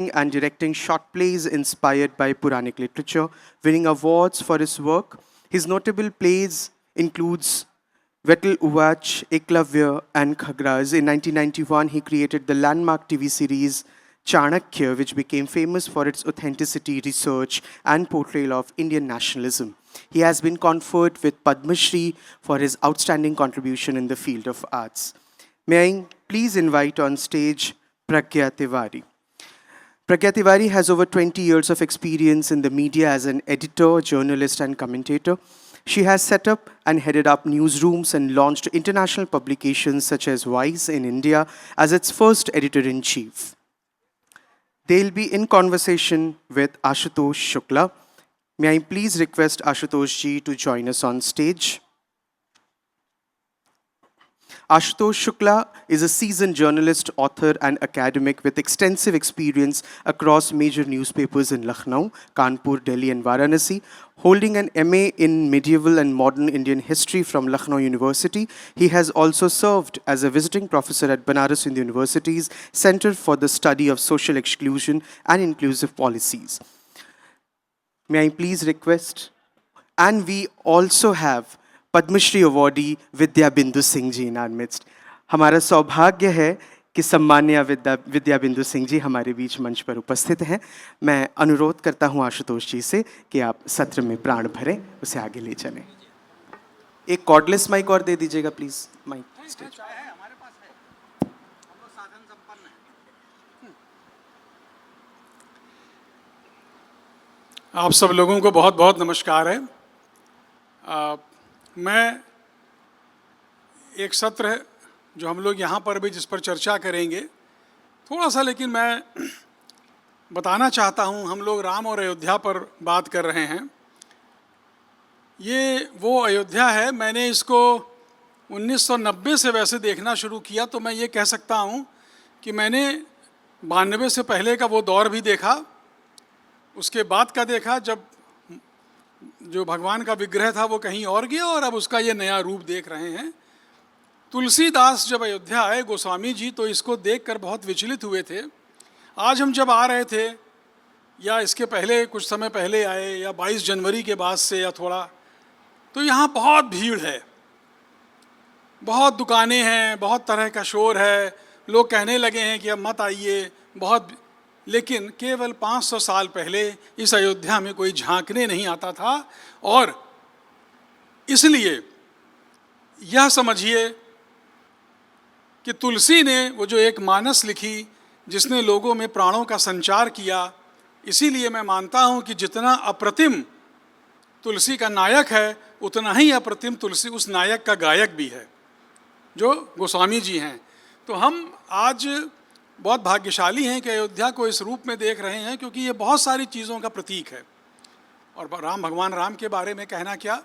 writing and directing short plays inspired by Puranic literature, winning awards for his work. His notable plays includes Vetal Uvach, Eklavya, and Khagras. In 1991, he created the landmark TV series Chanakya, which became famous for its authenticity, research, and portrayal of Indian nationalism. He has been conferred with Padma Shri for his outstanding contribution in the field of arts. May I please invite on stage Pragya Tiwari. Pragya Tiwari has over 20 years of experience in the media as an editor, journalist, and commentator. She has set up and headed up newsrooms and launched international publications such as Vice in India as its first editor-in-chief. They'll be in conversation with Ashutosh Shukla. May I please request Ashutosh ji to join us on stage? Ashutosh Shukla is a seasoned journalist, author, and academic with extensive experience across major newspapers in Lucknow, Kanpur, Delhi, and Varanasi. Holding an MA in Medieval and Modern Indian History from Lucknow University, he has also served as a visiting professor at Banaras Hindu University's Center for the Study of Social Exclusion and Inclusive Policies. May I please request? And we also have Padma Shri awardee Vidya Bindu Singh ji in our midst. हमारा सौभाग्य है कि सम्मान्य विद्या बिंदु सिंह जी हमारे बीच मंच पर उपस्थित हैं। मैं अनुरोध करता हूं आशुतोष जी से कि आप सत्र में प्राण भरें, उसे आगे ले चलें। एक कॉर्डलेस माइक और दे दीजिएगा प्लीज। माइक स्टेज आप सब लोगों को बहुत बहुत नमस्कार है। मैं एक सत्र है जो हम लोग यहाँ पर भी जिस पर चर्चा करेंगे थोड़ा सा, लेकिन मैं बताना चाहता हूँ, हम लोग राम और अयोध्या पर बात कर रहे हैं। ये वो अयोध्या है, मैंने इसको 1990 से वैसे देखना शुरू किया, तो मैं ये कह सकता हूँ कि मैंने 92 से पहले का वो दौर भी देखा, उसके बाद का देखा जब जो भगवान का विग्रह था वो कहीं और गया और अब उसका ये नया रूप देख रहे हैं। तुलसीदास जब अयोध्या आए गोस्वामी जी, तो इसको देखकर बहुत विचलित हुए थे। आज हम जब आ रहे थे या इसके पहले कुछ समय पहले आए या 22 जनवरी के बाद से या थोड़ा, तो यहाँ बहुत भीड़ है, बहुत दुकानें हैं, बहुत तरह का शोर है, लोग कहने लगे हैं कि अब मत आइए बहुत। लेकिन केवल 500 साल पहले इस अयोध्या में कोई झांकने नहीं आता था, और इसलिए यह समझिए कि तुलसी ने वो जो एक मानस लिखी जिसने लोगों में प्राणों का संचार किया, इसीलिए मैं मानता हूँ कि जितना अप्रतिम तुलसी का नायक है उतना ही अप्रतिम तुलसी उस नायक का गायक भी है जो गोस्वामी जी हैं। तो हम आज बहुत भाग्यशाली हैं कि अयोध्या को इस रूप में देख रहे हैं, क्योंकि ये बहुत सारी चीज़ों का प्रतीक है। और भगवान राम के बारे में कहना क्या,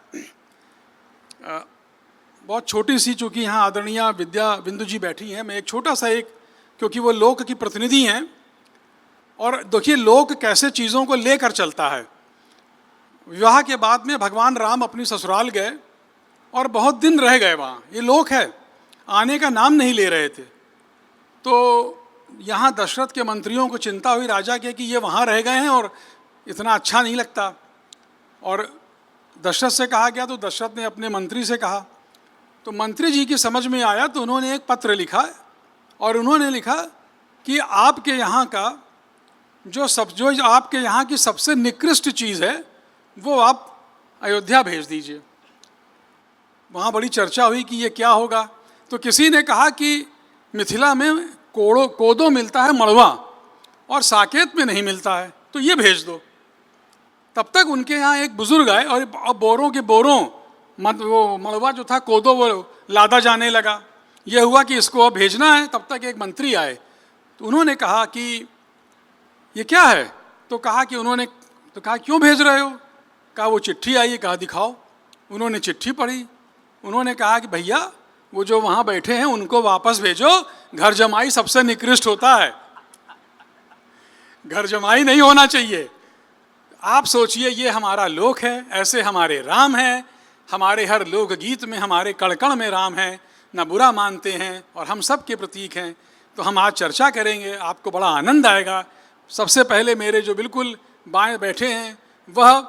बहुत छोटी सी, चूँकि यहाँ आदरणीय विद्या बिंदु जी बैठी हैं, मैं एक छोटा सा क्योंकि वो लोक की प्रतिनिधि हैं, और देखिए लोक कैसे चीज़ों को लेकर चलता है। विवाह के बाद में भगवान राम अपनी ससुराल गए और बहुत दिन रह गए वहाँ, ये लोक है, आने का नाम नहीं ले रहे थे। तो यहाँ दशरथ के मंत्रियों को चिंता हुई राजा के कि ये वहाँ रह गए हैं और इतना अच्छा नहीं लगता, और दशरथ से कहा गया, तो दशरथ ने अपने मंत्री से कहा, तो मंत्री जी की समझ में आया, तो उन्होंने एक पत्र लिखा और उन्होंने लिखा कि आपके यहाँ का जो आपके यहाँ की सबसे निकृष्ट चीज़ है वो आप अयोध्या भेज दीजिए। वहाँ बड़ी चर्चा हुई कि ये क्या होगा, तो किसी ने कहा कि मिथिला में कोदो मिलता है मड़वा और साकेत में नहीं मिलता है, तो ये भेज दो। तब तक उनके यहाँ एक बुजुर्ग आए और बोरों के बोरों वो मड़वा जो था कोदो वो लादा जाने लगा। ये हुआ कि इसको अब भेजना है। तब तक एक मंत्री आए, तो उन्होंने कहा कि ये क्या है, तो कहा क्यों भेज रहे हो, कहा वो चिट्ठी आई है, कहा दिखाओ। उन्होंने चिट्ठी पढ़ी, उन्होंने कहा कि भैया वो जो वहाँ बैठे हैं उनको वापस भेजो, घर जमाई सबसे निकृष्ट होता है, घर जमाई नहीं होना चाहिए। आप सोचिए, ये हमारा लोक है, ऐसे हमारे राम हैं, हमारे हर लोकगीत में हमारे कण-कण में राम हैं, ना बुरा मानते हैं और हम सब के प्रतीक हैं। तो हम आज चर्चा करेंगे, आपको बड़ा आनंद आएगा। सबसे पहले मेरे जो बिल्कुल बाएं बैठे हैं वह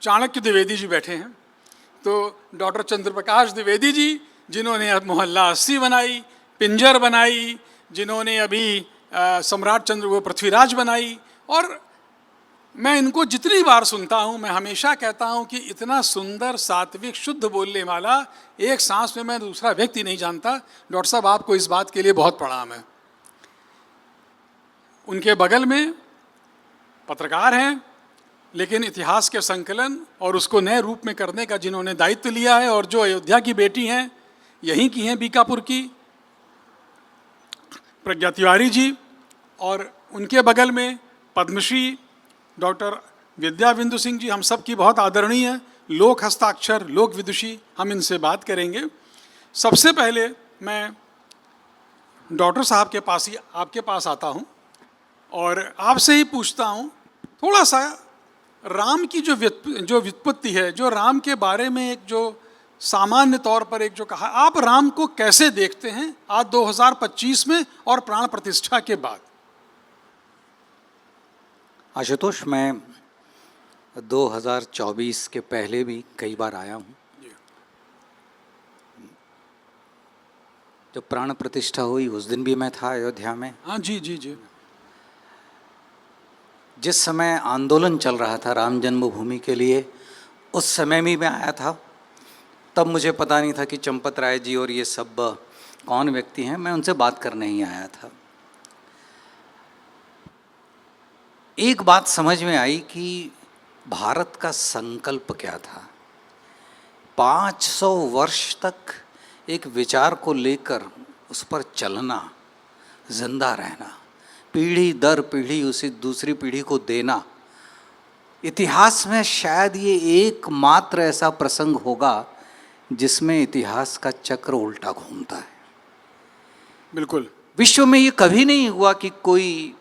चाणक्य द्विवेदी जी बैठे हैं। तो डॉक्टर चंद्रप्रकाश द्विवेदी जी, जिन्होंने अब मोहल्ला 80 बनाई, पिंजर बनाई, जिन्होंने अभी सम्राट चंद्र वो पृथ्वीराज बनाई, और मैं इनको जितनी बार सुनता हूँ मैं हमेशा कहता हूँ कि इतना सुंदर सात्विक शुद्ध बोलने वाला एक सांस में मैं दूसरा व्यक्ति नहीं जानता। डॉक्टर साहब, आपको इस बात के लिए बहुत प्रणाम है। उनके बगल में पत्रकार हैं, लेकिन इतिहास के संकलन और उसको नए रूप में करने का जिन्होंने दायित्व लिया है, और जो अयोध्या की बेटी हैं, यहीं की हैं, बीकापुर की, प्रज्ञा तिवारी जी, और उनके बगल में पद्मश्री डॉक्टर विद्या बिंदु सिंह जी, हम सब की बहुत आदरणीय लोक हस्ताक्षर, लोक विदुषी। हम इनसे बात करेंगे। सबसे पहले मैं डॉक्टर साहब के पास ही आपके पास आता हूँ और आपसे ही पूछता हूँ थोड़ा सा राम की जो व्युत्पत्ति है, जो राम के बारे में एक जो सामान्य तौर पर एक जो कहा, आप राम को कैसे देखते हैं आज 2025 में और प्राण प्रतिष्ठा के बाद? आशुतोष, मैं 2024 के पहले भी कई बार आया हूँ। जब प्राण प्रतिष्ठा हुई उस दिन भी मैं था अयोध्या में। हाँ जी जी जी। जिस समय आंदोलन चल रहा था राम जन्मभूमि के लिए, उस समय भी मैं आया था। तब मुझे पता नहीं था कि चंपत राय जी और ये सब कौन व्यक्ति हैं। मैं उनसे बात करने ही आया था। एक बात समझ में आई कि भारत का संकल्प क्या था। 500 वर्ष तक एक विचार को लेकर उस पर चलना, जिंदा रहना, पीढ़ी दर पीढ़ी उसे दूसरी पीढ़ी को देना। इतिहास में शायद ये एकमात्र ऐसा प्रसंग होगा जिसमें इतिहास का चक्र उल्टा घूमता है। बिल्कुल। विश्व में ये कभी नहीं हुआ कि कोई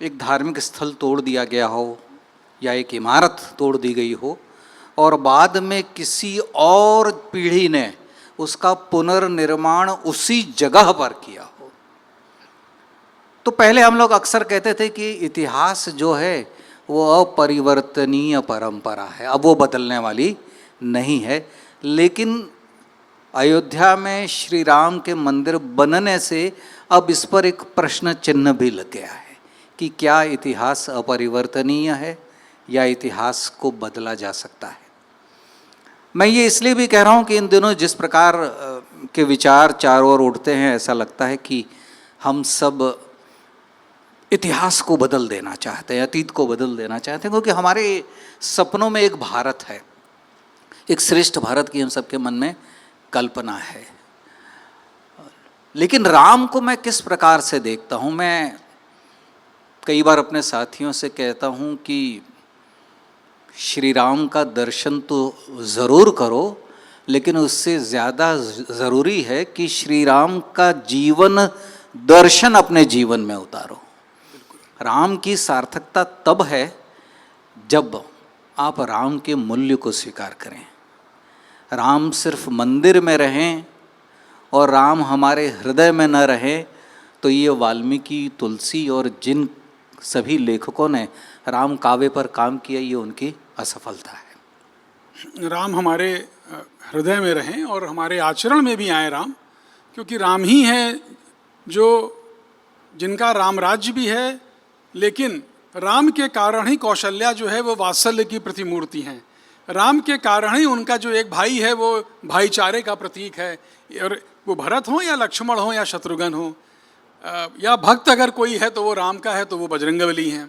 एक धार्मिक स्थल तोड़ दिया गया हो या एक इमारत तोड़ दी गई हो और बाद में किसी और पीढ़ी ने उसका पुनर्निर्माण उसी जगह पर किया हो। तो पहले हम लोग अक्सर कहते थे कि इतिहास जो है वो अपरिवर्तनीय परंपरा है, अब वो बदलने वाली नहीं है। लेकिन अयोध्या में श्री राम के मंदिर बनने से अब इस पर एक प्रश्न चिन्ह भी लग गया है कि क्या इतिहास अपरिवर्तनीय है या इतिहास को बदला जा सकता है। मैं ये इसलिए भी कह रहा हूँ कि इन दिनों जिस प्रकार के विचार चारों ओर उठते हैं, ऐसा लगता है कि हम सब इतिहास को बदल देना चाहते हैं, अतीत को बदल देना चाहते हैं, क्योंकि हमारे सपनों में एक भारत है, एक श्रेष्ठ भारत की हम सबके मन में कल्पना है। लेकिन राम को मैं किस प्रकार से देखता हूँ, मैं कई बार अपने साथियों से कहता हूँ कि श्री राम का दर्शन तो ज़रूर करो, लेकिन उससे ज़्यादा ज़रूरी है कि श्री राम का जीवन दर्शन अपने जीवन में उतारो। राम की सार्थकता तब है जब आप राम के मूल्य को स्वीकार करें। राम सिर्फ मंदिर में रहें और राम हमारे हृदय में न रहें तो ये वाल्मीकि, तुलसी और जिन सभी लेखकों ने राम काव्य पर काम किया, ये उनकी असफलता है। राम हमारे हृदय में रहें और हमारे आचरण में भी आए राम, क्योंकि राम ही हैं जो जिनका राम राज्य भी है, लेकिन राम के कारण ही कौशल्या जो है वो वात्सल्य की प्रतिमूर्ति हैं। राम के कारण ही उनका जो एक भाई है वो भाईचारे का प्रतीक है। और वो भरत हो या लक्ष्मण हो या शत्रुघ्न हो, या भक्त अगर कोई है तो वो राम का है, तो वो बजरंगबली हैं।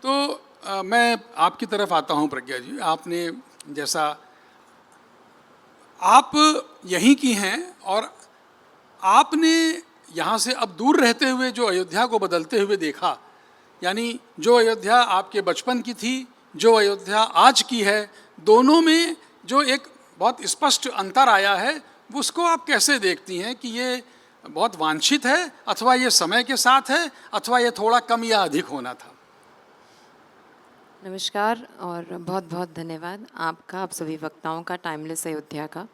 तो मैं आपकी तरफ आता हूँ प्रज्ञा जी। आपने जैसा, आप यहीं की हैं और आपने यहाँ से अब दूर रहते हुए जो अयोध्या को बदलते हुए देखा, यानी जो अयोध्या आपके बचपन की थी, जो अयोध्या आज की है, दोनों में जो एक बहुत स्पष्ट अंतर आया है, उसको आप कैसे देखती हैं कि ये बहुत वांछित है, अथवा ये समय के साथ है, अथवा ये थोड़ा कम या अधिक होना था? नमस्कार और बहुत बहुत धन्यवाद आपका, आप सभी वक्ताओं का, टाइमलेस अयोध्या का।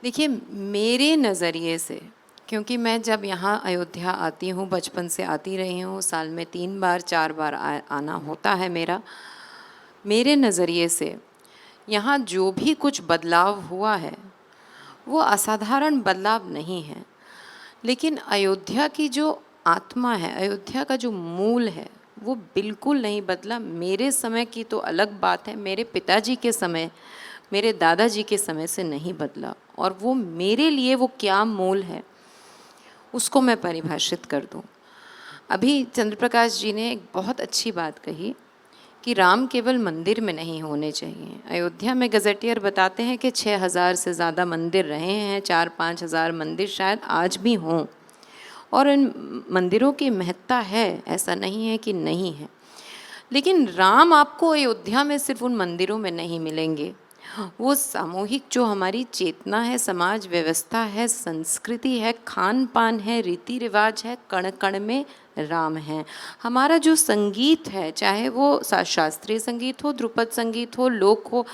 देखिए, मेरे नज़रिए से क्योंकि मैं जब यहाँ अयोध्या आती हूँ, बचपन से आती रही हूँ, साल में 3 बार 4 बार आना होता है मेरा। मेरे नज़रिए से यहाँ जो भी कुछ बदलाव हुआ है वो असाधारण बदलाव नहीं है, लेकिन अयोध्या की जो आत्मा है, अयोध्या का जो मूल है, वो बिल्कुल नहीं बदला। मेरे समय की तो अलग बात है, मेरे पिताजी के समय, मेरे दादाजी के समय से नहीं बदला। और वो मेरे लिए वो क्या मूल है उसको मैं परिभाषित कर दूं। अभी चंद्रप्रकाश जी ने एक बहुत अच्छी बात कही कि राम केवल मंदिर में नहीं होने चाहिए। अयोध्या में गज़ेटियर बताते हैं कि 6000 से ज़्यादा मंदिर रहे हैं, 4-5 हज़ार मंदिर शायद आज भी हों, और इन मंदिरों की महत्ता है, ऐसा नहीं है कि नहीं है। लेकिन राम आपको अयोध्या में सिर्फ उन मंदिरों में नहीं मिलेंगे। वो सामूहिक जो हमारी चेतना है, समाज व्यवस्था है, संस्कृति है, खान पान है, रीति रिवाज है, कण कण में राम है। हमारा जो संगीत है, चाहे वो शास्त्रीय संगीत हो, ध्रुपद संगीत हो, लोक हो,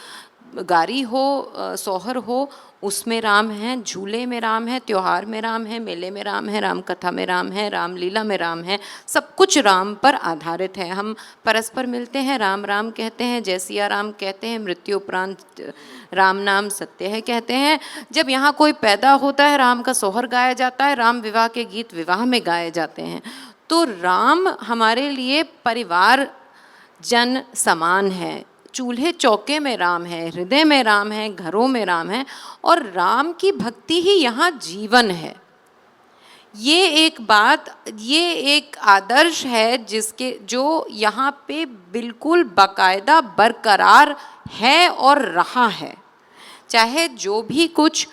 गारी हो, सोहर हो, उसमें राम है, झूले में राम है, त्योहार में राम है, मेले में राम है, राम कथा में राम है, रामलीला में राम है। सब कुछ राम पर आधारित है। हम परस्पर मिलते हैं, राम राम कहते हैं, जय सिया राम कहते हैं, मृत्यु उपरांत राम नाम सत्य है कहते हैं। जब यहाँ कोई पैदा होता है, राम का सोहर गाया जाता है, राम विवाह के गीत विवाह में गाए जाते हैं। तो राम हमारे लिए परिवार जन समान है। चूल्हे चौके में राम है, हृदय में राम है, घरों में राम है, और राम की भक्ति ही यहाँ जीवन है। ये एक बात, ये एक आदर्श है जिसके जो यहाँ पे बिल्कुल बाकायदा बरकरार है और रहा है। चाहे जो भी कुछ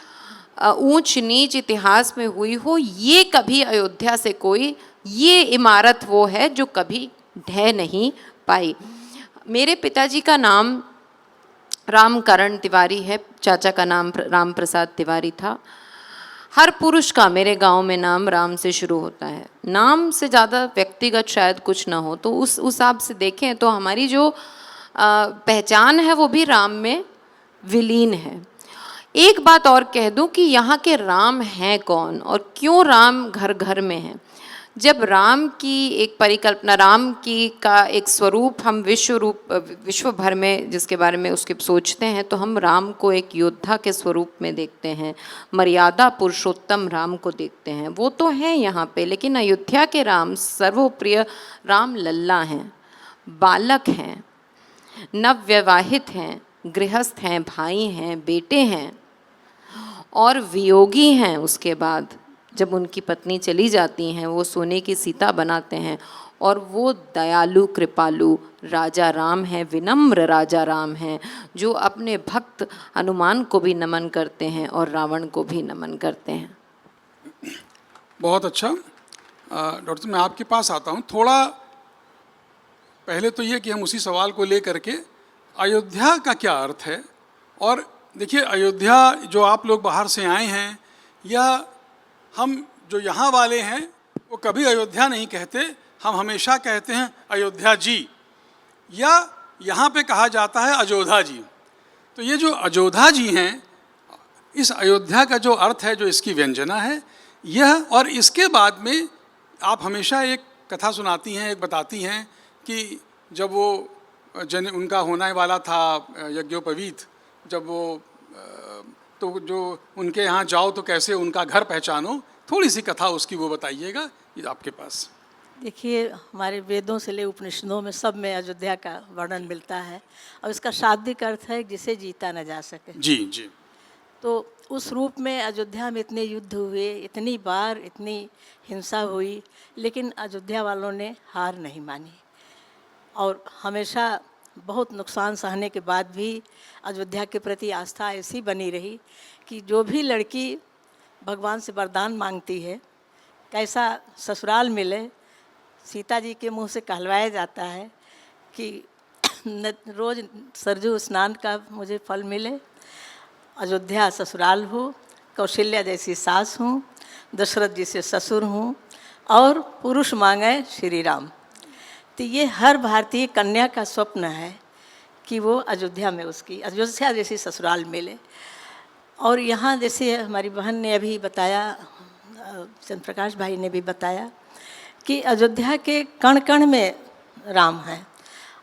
ऊंच नीच इतिहास में हुई हो, ये कभी अयोध्या से कोई, ये इमारत वो है जो कभी ढह नहीं पाई। मेरे पिताजी का नाम रामकरण तिवारी है, चाचा का नाम राम प्रसाद तिवारी था। हर पुरुष का मेरे गांव में नाम राम से शुरू होता है। नाम से ज़्यादा व्यक्तिगत शायद कुछ ना हो, तो उस हिसाब से देखें तो हमारी जो पहचान है वो भी राम में विलीन है। एक बात और कह दूं कि यहाँ के राम हैं कौन और क्यों राम घर घर में हैं। जब राम की एक परिकल्पना, राम की का एक स्वरूप हम विश्व भर में जिसके बारे में उसके सोचते हैं, तो हम राम को एक योद्धा के स्वरूप में देखते हैं, मर्यादा पुरुषोत्तम राम को देखते हैं। वो तो हैं यहाँ पे, लेकिन अयोध्या के राम सर्वप्रिय राम लल्ला हैं, बालक हैं, नवविवाहित हैं, गृहस्थ हैं, भाई हैं, बेटे हैं और वियोगी हैं। उसके बाद जब उनकी पत्नी चली जाती हैं, वो सोने की सीता बनाते हैं, और वो दयालु कृपालु राजा राम हैं, विनम्र राजा राम हैं, जो अपने भक्त हनुमान को भी नमन करते हैं और रावण को भी नमन करते हैं। बहुत अच्छा। डॉक्टर साहब, मैं आपके पास आता हूँ। थोड़ा पहले तो ये कि हम उसी सवाल को ले करके अयोध्या का क्या अर्थ है। और देखिए, अयोध्या जो आप लोग बाहर से आए हैं, या हम जो यहाँ वाले हैं, वो कभी अयोध्या नहीं कहते, हम हमेशा कहते हैं अयोध्या जी, या यहाँ पे कहा जाता है अयोध्या जी। तो ये जो अयोध्या जी हैं, इस अयोध्या का जो अर्थ है, जो इसकी व्यंजना है यह, और इसके बाद में आप हमेशा एक कथा सुनाती हैं, एक बताती हैं कि जब वो उनका होने वाला था यज्ञोपवीत, जब वो तो जो उनके यहाँ जाओ तो कैसे उनका घर पहचानो, थोड़ी सी कथा उसकी वो बताइएगा, ये आपके पास। देखिए, हमारे वेदों से ले उपनिषदों में सब में अयोध्या का वर्णन मिलता है, और इसका शाब्दिक अर्थ है जिसे जीता न जा सके। जी जी। तो उस रूप में अयोध्या में इतने युद्ध हुए, इतनी बार इतनी हिंसा हुई, लेकिन अयोध्या वालों ने हार नहीं मानी, और हमेशा बहुत नुकसान सहने के बाद भी अयोध्या के प्रति आस्था ऐसी बनी रही कि जो भी लड़की भगवान से वरदान मांगती है, कैसा ससुराल मिले, सीता जी के मुंह से कहलवाया जाता है कि रोज़ सरजू स्नान का मुझे फल मिले, अयोध्या ससुराल हो, कौशल्या जैसी सास हूँ, दशरथ जी से ससुर हूँ, और पुरुष मांगे श्री राम। तो ये हर भारतीय कन्या का स्वप्न है कि वो अयोध्या में उसकी अयोध्या जैसी ससुराल मिले। और यहाँ जैसे हमारी बहन ने अभी बताया, चंद्र प्रकाश भाई ने भी बताया कि अयोध्या के कण कण में राम है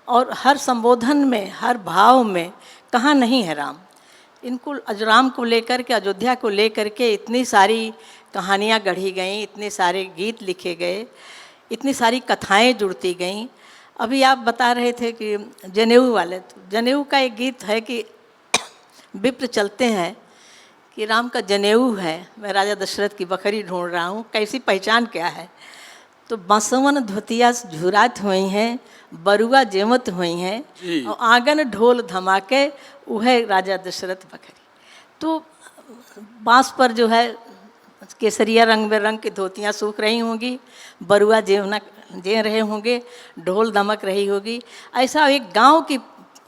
और हर संबोधन में, हर भाव में कहाँ नहीं है राम। इनको राम को लेकर के, अयोध्या को लेकर के इतनी सारी कहानियाँ गढ़ी गईं, इतने सारे गीत लिखे गए, इतनी सारी कथाएं जुड़ती गईं। अभी आप बता रहे थे कि जनेऊ वाले, तो जनेऊ का एक गीत है कि विप्र चलते हैं कि राम का जनेऊ है, मैं राजा दशरथ की बखरी ढूंढ रहा हूँ, कैसी पहचान क्या है। तो बांसवन धोतिया झुरात हुई हैं, बरुआ जेमत हुई हैं, और आंगन ढोल धमाके वह राजा दशरथ बखरी। तो बांस पर जो है केसरिया रंग बेरंग की धोतियाँ सूख रही होंगी, बरुआ जे रहे होंगे, ढोल धमक रही होगी। ऐसा एक गांव की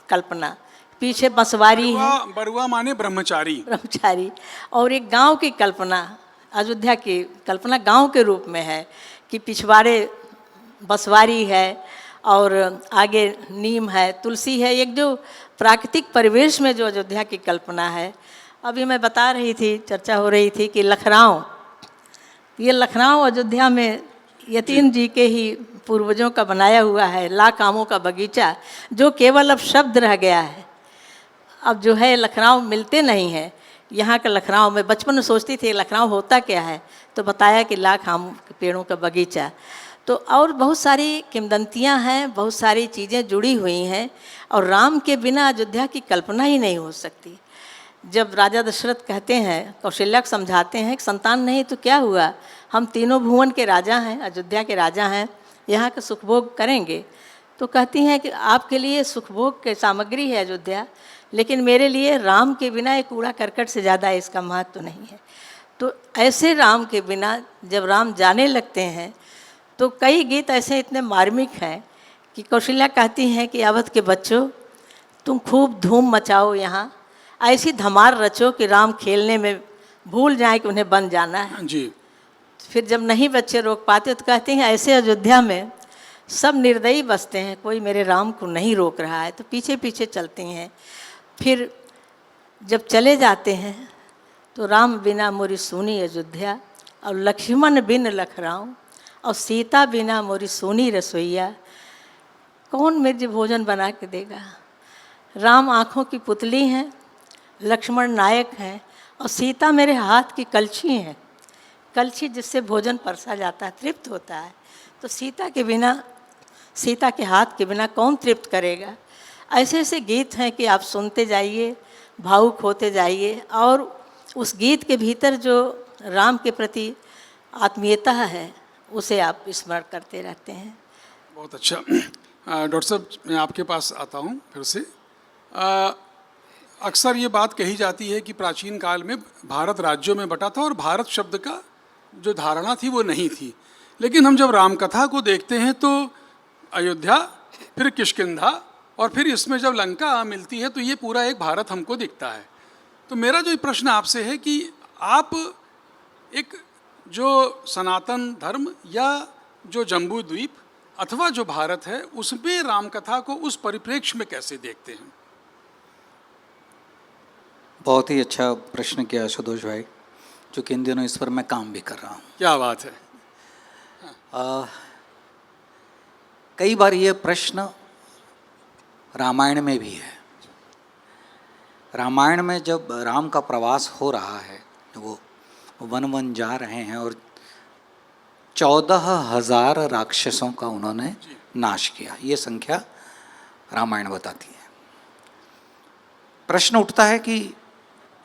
कल्पना, पीछे बंसवारी है, बरुआ माने ब्रह्मचारी, ब्रह्मचारी, और एक गांव की कल्पना, अयोध्या की कल्पना गांव के रूप में है कि पिछवाड़े बंसवारी है और आगे नीम है, तुलसी है, एक जो प्राकृतिक परिवेश में जो अयोध्या की कल्पना है। अभी मैं बता रही थी, चर्चा हो रही थी कि लखनऊ, ये लखनऊ अयोध्या में यतीन जी के ही पूर्वजों का बनाया हुआ है, लाख आमों का बगीचा, जो केवल अब शब्द रह गया है। अब जो है लखनऊ मिलते नहीं हैं। यहाँ का लखनऊ, मैं बचपन में सोचती थी लखनऊ होता क्या है, तो बताया कि लाख आम के पेड़ों का बगीचा। तो और बहुत सारी किंवदंतियाँ हैं, बहुत सारी चीज़ें जुड़ी हुई हैं, और राम के बिना अयोध्या की कल्पना ही नहीं हो सकती। जब राजा दशरथ कहते हैं, कौशल्या को समझाते हैं कि संतान नहीं तो क्या हुआ, हम तीनों भुवन के राजा हैं, अयोध्या के राजा हैं, यहाँ का सुखभोग करेंगे। तो कहती हैं कि आपके लिए सुखभोग की सामग्री है अयोध्या, लेकिन मेरे लिए राम के बिना एक कूड़ा करकट से ज़्यादा इसका महत्व तो नहीं है। तो ऐसे राम के बिना जब राम जाने लगते हैं, तो कई गीत ऐसे इतने मार्मिक हैं कि कौशल्या कहती हैं कि अवध के बच्चों, तुम खूब धूम मचाओ यहाँ, ऐसी धमार रचो कि राम खेलने में भूल जाए कि उन्हें बन जाना है जी। फिर जब नहीं बच्चे रोक पाते तो कहते हैं ऐसे अयोध्या में सब निर्दयी बसते हैं, कोई मेरे राम को नहीं रोक रहा है, तो पीछे पीछे चलते हैं। फिर जब चले जाते हैं तो राम बिना मोरी सोनी अयोध्या, और लक्ष्मण बिन लखराऊं, और सीता बिना मोरी सोनी रसोईया, कौन मेरे भोजन बना के देगा। राम आँखों की पुतली हैं, लक्ष्मण नायक हैं, और सीता मेरे हाथ की कलछी हैं, कलछी जिससे भोजन परसा जाता है, तृप्त होता है। तो सीता के बिना, सीता के हाथ के बिना कौन तृप्त करेगा। ऐसे ऐसे गीत हैं कि आप सुनते जाइए, भावुक होते जाइए, और उस गीत के भीतर जो राम के प्रति आत्मीयता है उसे आप स्मरण करते रहते हैं। बहुत अच्छा। डॉक्टर साहब, मैं आपके पास आता हूँ फिर से। अक्सर ये बात कही जाती है कि प्राचीन काल में भारत राज्यों में बटा था और भारत शब्द का जो धारणा थी वो नहीं थी, लेकिन हम जब रामकथा को देखते हैं तो अयोध्या, फिर किष्किंधा, और फिर इसमें जब लंका मिलती है तो ये पूरा एक भारत हमको दिखता है। तो मेरा जो प्रश्न आपसे है कि आप एक जो सनातन धर्म या जो जम्बू द्वीप अथवा जो भारत है उसमें रामकथा को उस परिप्रेक्ष्य में कैसे देखते हैं? बहुत ही अच्छा प्रश्न किया सुदोष भाई, क्योंकि इन दिनों इस पर मैं काम भी कर रहा हूँ। क्या बात है। कई बार ये प्रश्न रामायण में भी है। रामायण में जब राम का प्रवास हो रहा है, वो वन वन जा रहे हैं और 14,000 राक्षसों का उन्होंने नाश किया, ये संख्या रामायण बताती है। प्रश्न उठता है कि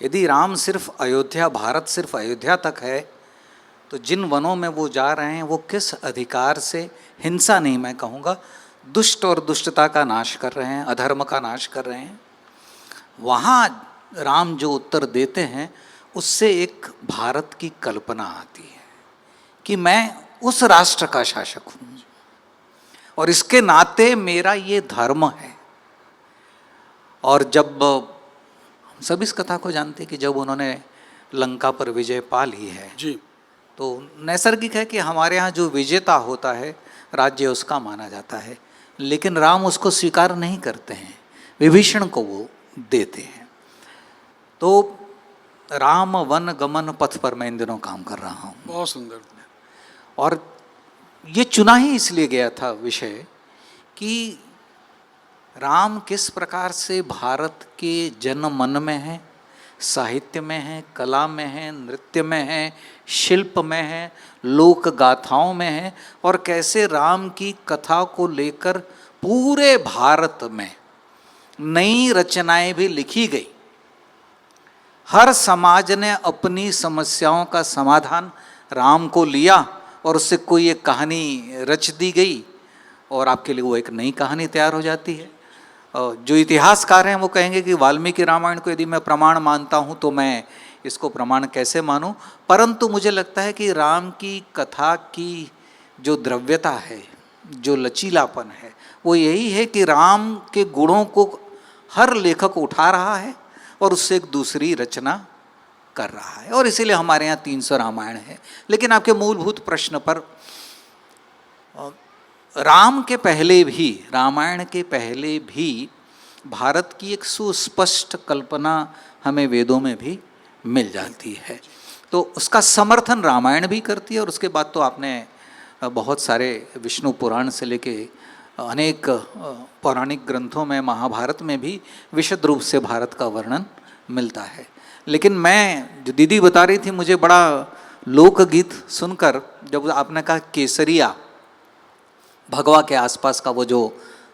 यदि राम सिर्फ अयोध्या, भारत सिर्फ अयोध्या तक है, तो जिन वनों में वो जा रहे हैं वो किस अधिकार से, हिंसा नहीं मैं कहूँगा, दुष्ट और दुष्टता का नाश कर रहे हैं, अधर्म का नाश कर रहे हैं। वहाँ राम जो उत्तर देते हैं उससे एक भारत की कल्पना आती है कि मैं उस राष्ट्र का शासक हूँ और इसके नाते मेरा ये धर्म है। और जब हम सब इस कथा को जानते हैं कि जब उन्होंने लंका पर विजय पा ली है जी, तो नैसर्गिक है कि हमारे यहाँ जो विजेता होता है राज्य उसका माना जाता है, लेकिन राम उसको स्वीकार नहीं करते हैं, विभीषण को वो देते हैं। तो राम वन गमन पथ पर मैं इन दिनों काम कर रहा हूँ। बहुत सुंदर। और ये चुना ही इसलिए गया था विषय कि राम किस प्रकार से भारत के जन मन में है, साहित्य में है, कला में है, नृत्य में है, शिल्प में है, लोक गाथाओं में है, और कैसे राम की कथा को लेकर पूरे भारत में नई रचनाएं भी लिखी गई। हर समाज ने अपनी समस्याओं का समाधान राम को लिया और उससे कोई एक कहानी रच दी गई और आपके लिए वो एक नई कहानी तैयार हो जाती है। जो इतिहासकार हैं वो कहेंगे कि वाल्मीकि रामायण को यदि मैं प्रमाण मानता हूँ तो मैं इसको प्रमाण कैसे मानूं, परंतु मुझे लगता है कि राम की कथा की जो द्रव्यता है, जो लचीलापन है, वो यही है कि राम के गुणों को हर लेखक उठा रहा है और उससे एक दूसरी रचना कर रहा है, और इसीलिए हमारे यहाँ 300 रामायण है। लेकिन आपके मूलभूत प्रश्न पर, राम के पहले भी, रामायण के पहले भी भारत की एक सुस्पष्ट कल्पना हमें वेदों में भी मिल जाती है, तो उसका समर्थन रामायण भी करती है। और उसके बाद तो आपने बहुत सारे विष्णु पुराण से लेके अनेक पौराणिक ग्रंथों में, महाभारत में भी विशद रूप से भारत का वर्णन मिलता है। लेकिन मैं, जो दीदी बता रही थी, मुझे बड़ा लोकगीत सुनकर, जब आपने कहा केसरिया, भगवा के आसपास का वो जो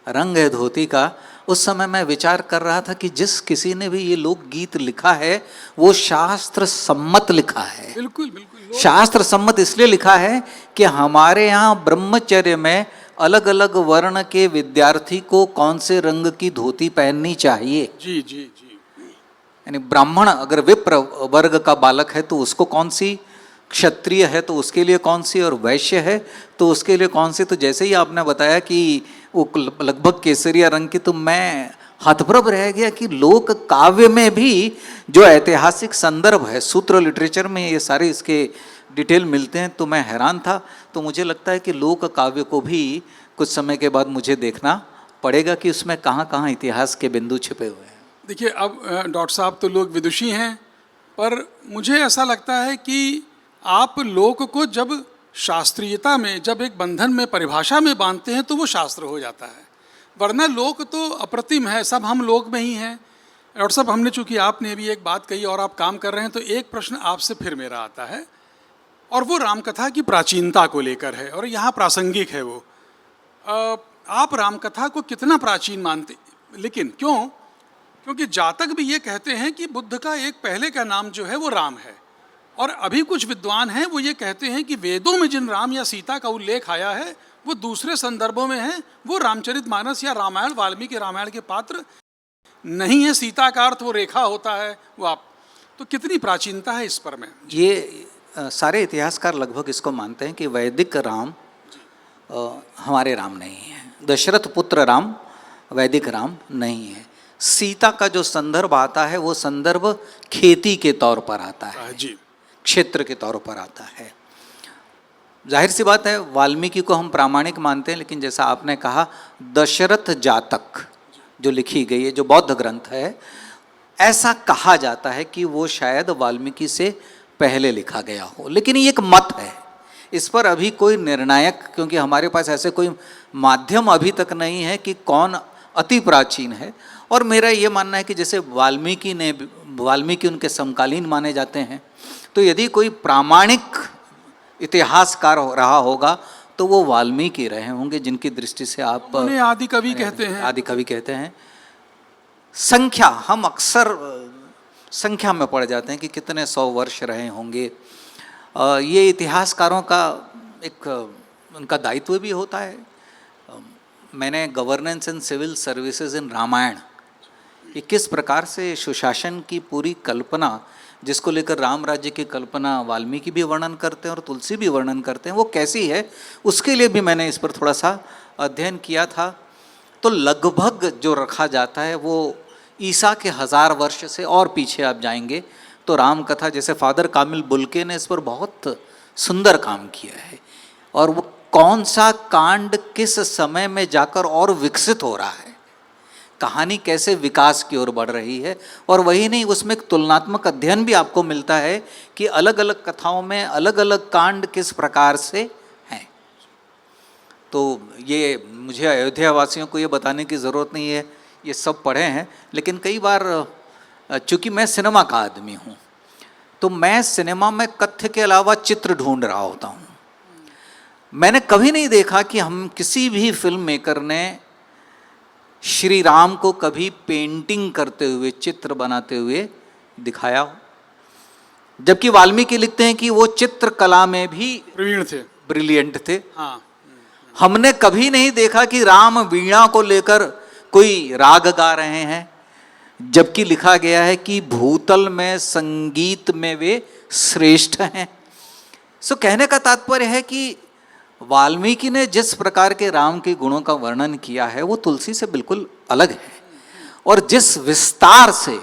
रंग है धोती का, उस समय मैं विचार कर रहा था कि जिस किसी ने भी ये लोकगीत लिखा है वो शास्त्र सम्मत लिखा है। बिल्कुल बिल्कुल। शास्त्र सम्मत इसलिए लिखा है कि हमारे यहाँ ब्रह्मचर्य में अलग अलग वर्ण के विद्यार्थी को कौन से रंग की धोती पहननी चाहिए। जी जी जी। यानी ब्राह्मण अगर विप्र वर्ग का बालक है तो उसको कौन सी, क्षत्रिय है तो उसके लिए कौन सी, और वैश्य है तो उसके लिए कौन सी। तो जैसे ही आपने बताया कि वो लगभग केसरिया रंग की, तो मैं हतप्रभ रह गया कि लोक काव्य में भी जो ऐतिहासिक संदर्भ है, सूत्र लिटरेचर में ये सारे इसके डिटेल मिलते हैं, तो मैं हैरान था। तो मुझे लगता है कि लोक काव्य को भी कुछ समय के बाद मुझे देखना पड़ेगा कि उसमें कहाँ कहाँ इतिहास के बिंदु छिपे हुए हैं। देखिए, अब डॉक्टर साहब तो लोग विदुषी हैं, पर मुझे ऐसा लगता है कि आप लोक को जब शास्त्रीयता में, जब एक बंधन में, परिभाषा में बांधते हैं तो वो शास्त्र हो जाता है। वरना लोक तो अप्रतिम है, सब हम लोक में ही हैं। डॉक्टर साहब, हमने, चूँकि आपने भी एक बात कही और आप काम कर रहे हैं, तो एक प्रश्न आपसे फिर मेरा आता है, और वो रामकथा की प्राचीनता को लेकर है, और यहाँ प्रासंगिक है वो। आप रामकथा को कितना प्राचीन मानते? लेकिन क्यों? क्योंकि जातक भी ये कहते हैं कि बुद्ध का एक पहले का नाम जो है वो राम है, और अभी कुछ विद्वान हैं वो ये कहते हैं कि वेदों में जिन राम या सीता का उल्लेख आया है वो दूसरे संदर्भों में है, वो रामचरितमानस या रामायण, वाल्मीकि रामायण के पात्र नहीं है। सीता का अर्थ वो रेखा होता है, वो आप, तो कितनी प्राचीनता है इस पर में? ये सारे इतिहासकार लगभग इसको मानते हैं कि वैदिक राम हमारे राम नहीं है, दशरथ पुत्र राम वैदिक राम नहीं है। सीता का जो संदर्भ आता है वो संदर्भ खेती के तौर पर आता है जी, क्षेत्र के तौर पर आता है। जाहिर सी बात है, वाल्मीकि को हम प्रामाणिक मानते हैं, लेकिन जैसा आपने कहा, दशरथ जातक जो लिखी गई है, जो बौद्ध ग्रंथ है, ऐसा कहा जाता है कि वो शायद वाल्मीकि से पहले लिखा गया हो। लेकिन ये एक मत है, इस पर अभी कोई निर्णायक, क्योंकि हमारे पास ऐसे कोई माध्यम अभी तक नहीं है कि कौन अति प्राचीन है। और मेरा ये मानना है कि जैसे वाल्मीकि उनके समकालीन माने जाते हैं, तो यदि कोई प्रामाणिक इतिहासकार रहा होगा तो वो वाल्मीकि रहे होंगे, जिनकी दृष्टि से आप उन्हें आदि कवि कहते हैं। आदि कवि कहते हैं। संख्या, हम अक्सर संख्या में पड़ जाते हैं कि कितने 100 वर्ष रहे होंगे। ये इतिहासकारों का एक उनका दायित्व भी होता है। मैंने governance and civil services in Ramayana, ये किस प्रकार से सुशासन की पूरी कल्पना, जिसको लेकर राम राज्य की कल्पना वाल्मीकि भी वर्णन करते हैं और तुलसी भी वर्णन करते हैं, वो कैसी है, उसके लिए भी मैंने इस पर थोड़ा सा अध्ययन किया था। तो लगभग जो रखा जाता है वो ईसा के 1000 वर्ष से और पीछे आप जाएंगे तो राम कथा, जैसे फादर कामिल बुल्के ने इस पर बहुत सुंदर काम किया है, और वो कौन सा कांड किस समय में जाकर और विकसित हो रहा है, कहानी कैसे विकास की ओर बढ़ रही है। और वही नहीं, उसमें एक तुलनात्मक अध्ययन भी आपको मिलता है कि अलग अलग कथाओं में अलग अलग कांड किस प्रकार से हैं। तो ये मुझे अयोध्या वासियों को ये बताने की ज़रूरत नहीं है, ये सब पढ़े हैं। लेकिन कई बार चूँकि मैं सिनेमा का आदमी हूँ, तो मैं सिनेमा में कथ्य के अलावा चित्र ढूंढ रहा होता हूँ। मैंने कभी नहीं देखा कि हम किसी भी फिल्म मेकर ने श्री राम को कभी पेंटिंग करते हुए, चित्र बनाते हुए दिखाया हो। जबकि वाल्मीकि लिखते हैं कि वो चित्रकला में भी प्रवीण थे। ब्रिलियंट थे। हाँ, हमने कभी नहीं देखा कि राम वीणा को लेकर कोई राग गा रहे हैं, जबकि लिखा गया है कि भूतल में संगीत में वे श्रेष्ठ हैं। सो कहने का तात्पर्य है कि वाल्मीकि ने जिस प्रकार के राम के गुणों का वर्णन किया है वो तुलसी से बिल्कुल अलग है। और जिस विस्तार से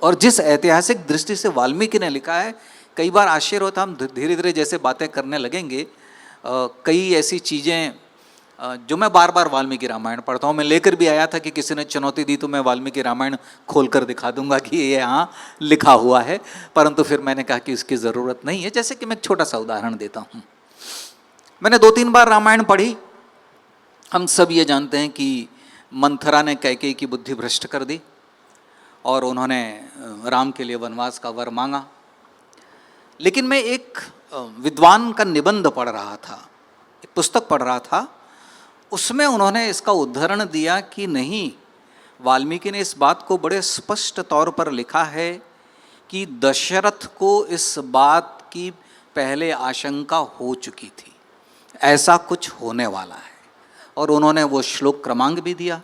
और जिस ऐतिहासिक दृष्टि से वाल्मीकि ने लिखा है, कई बार आश्चर्य होता, हम धीरे धीरे जैसे बातें करने लगेंगे कई ऐसी चीज़ें जो मैं बार बार वाल्मीकि रामायण पढ़ता हूँ। मैं लेकर भी आया था कि किसी ने चुनौती दी तो मैं वाल्मीकि रामायण खोल कर दिखा दूंगा कि ये यहाँ लिखा हुआ है, परंतु फिर मैंने कहा कि इसकी ज़रूरत नहीं है। जैसे कि मैं एक छोटा सा उदाहरण देता हूँ। मैंने 2-3 बार रामायण पढ़ी। हम सब ये जानते हैं कि मंथरा ने कैकेयी की बुद्धि भ्रष्ट कर दी और उन्होंने राम के लिए वनवास का वर मांगा। लेकिन मैं एक विद्वान का निबंध पढ़ रहा था, एक पुस्तक पढ़ रहा था, उसमें उन्होंने इसका उद्धरण दिया कि नहीं, वाल्मीकि ने इस बात को बड़े स्पष्ट तौर पर लिखा है कि दशरथ को इस बात की पहले आशंका हो चुकी थी, ऐसा कुछ होने वाला है। और उन्होंने वो श्लोक क्रमांक भी दिया।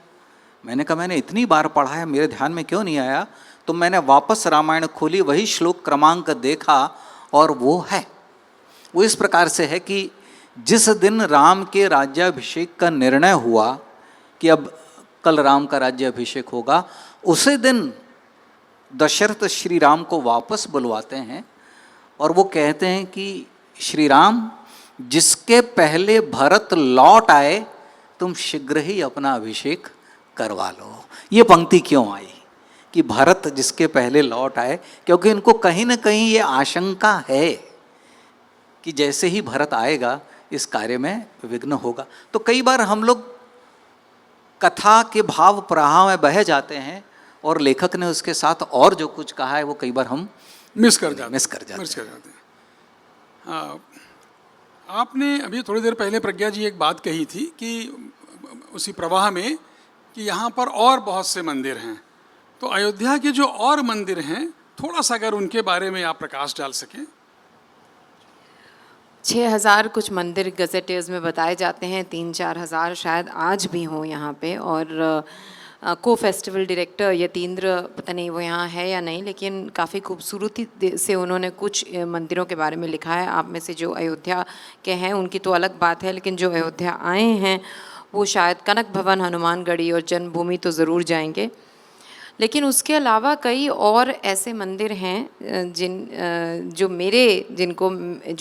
मैंने कहा मैंने इतनी बार पढ़ा है, मेरे ध्यान में क्यों नहीं आया? तो मैंने वापस रामायण खोली, वही श्लोक क्रमांक देखा और वो है। वो इस प्रकार से है कि जिस दिन राम के राज्याभिषेक का निर्णय हुआ कि अब कल राम का राज्याभिषेक होगा, उसी दिन दशरथ श्री राम को वापस बुलवाते हैं और वो कहते हैं कि श्री राम, जिसके पहले भरत लौट आए तुम शीघ्र ही अपना अभिषेक करवा लो। ये पंक्ति क्यों आई कि भरत जिसके पहले लौट आए? क्योंकि इनको कहीं ना कहीं ये आशंका है कि जैसे ही भरत आएगा इस कार्य में विघ्न होगा। तो कई बार हम लोग कथा के भाव प्रवाह में बह जाते हैं और लेखक ने उसके साथ और जो कुछ कहा है वो कई बार हम मिस कर जाते हैं। हाँ, आपने अभी थोड़ी देर पहले प्रज्ञा जी एक बात कही थी कि उसी प्रवाह में कि यहाँ पर और बहुत से मंदिर हैं। तो अयोध्या के जो और मंदिर हैं, थोड़ा सा अगर उनके बारे में आप प्रकाश डाल सकें। 6000 कुछ मंदिर गज़ेटियर्स में बताए जाते हैं, 3-4 हज़ार शायद आज भी हों यहाँ पे। और को फेस्टिवल डायरेक्टर यतीन्द्र, पता नहीं वो यहाँ है या नहीं, लेकिन काफ़ी खूबसूरती से उन्होंने कुछ मंदिरों के बारे में लिखा है। आप में से जो अयोध्या के हैं उनकी तो अलग बात है, लेकिन जो अयोध्या आए हैं वो शायद कनक भवन, हनुमानगढ़ी और जन्मभूमि तो ज़रूर जाएंगे। लेकिन उसके अलावा कई और ऐसे मंदिर हैं जो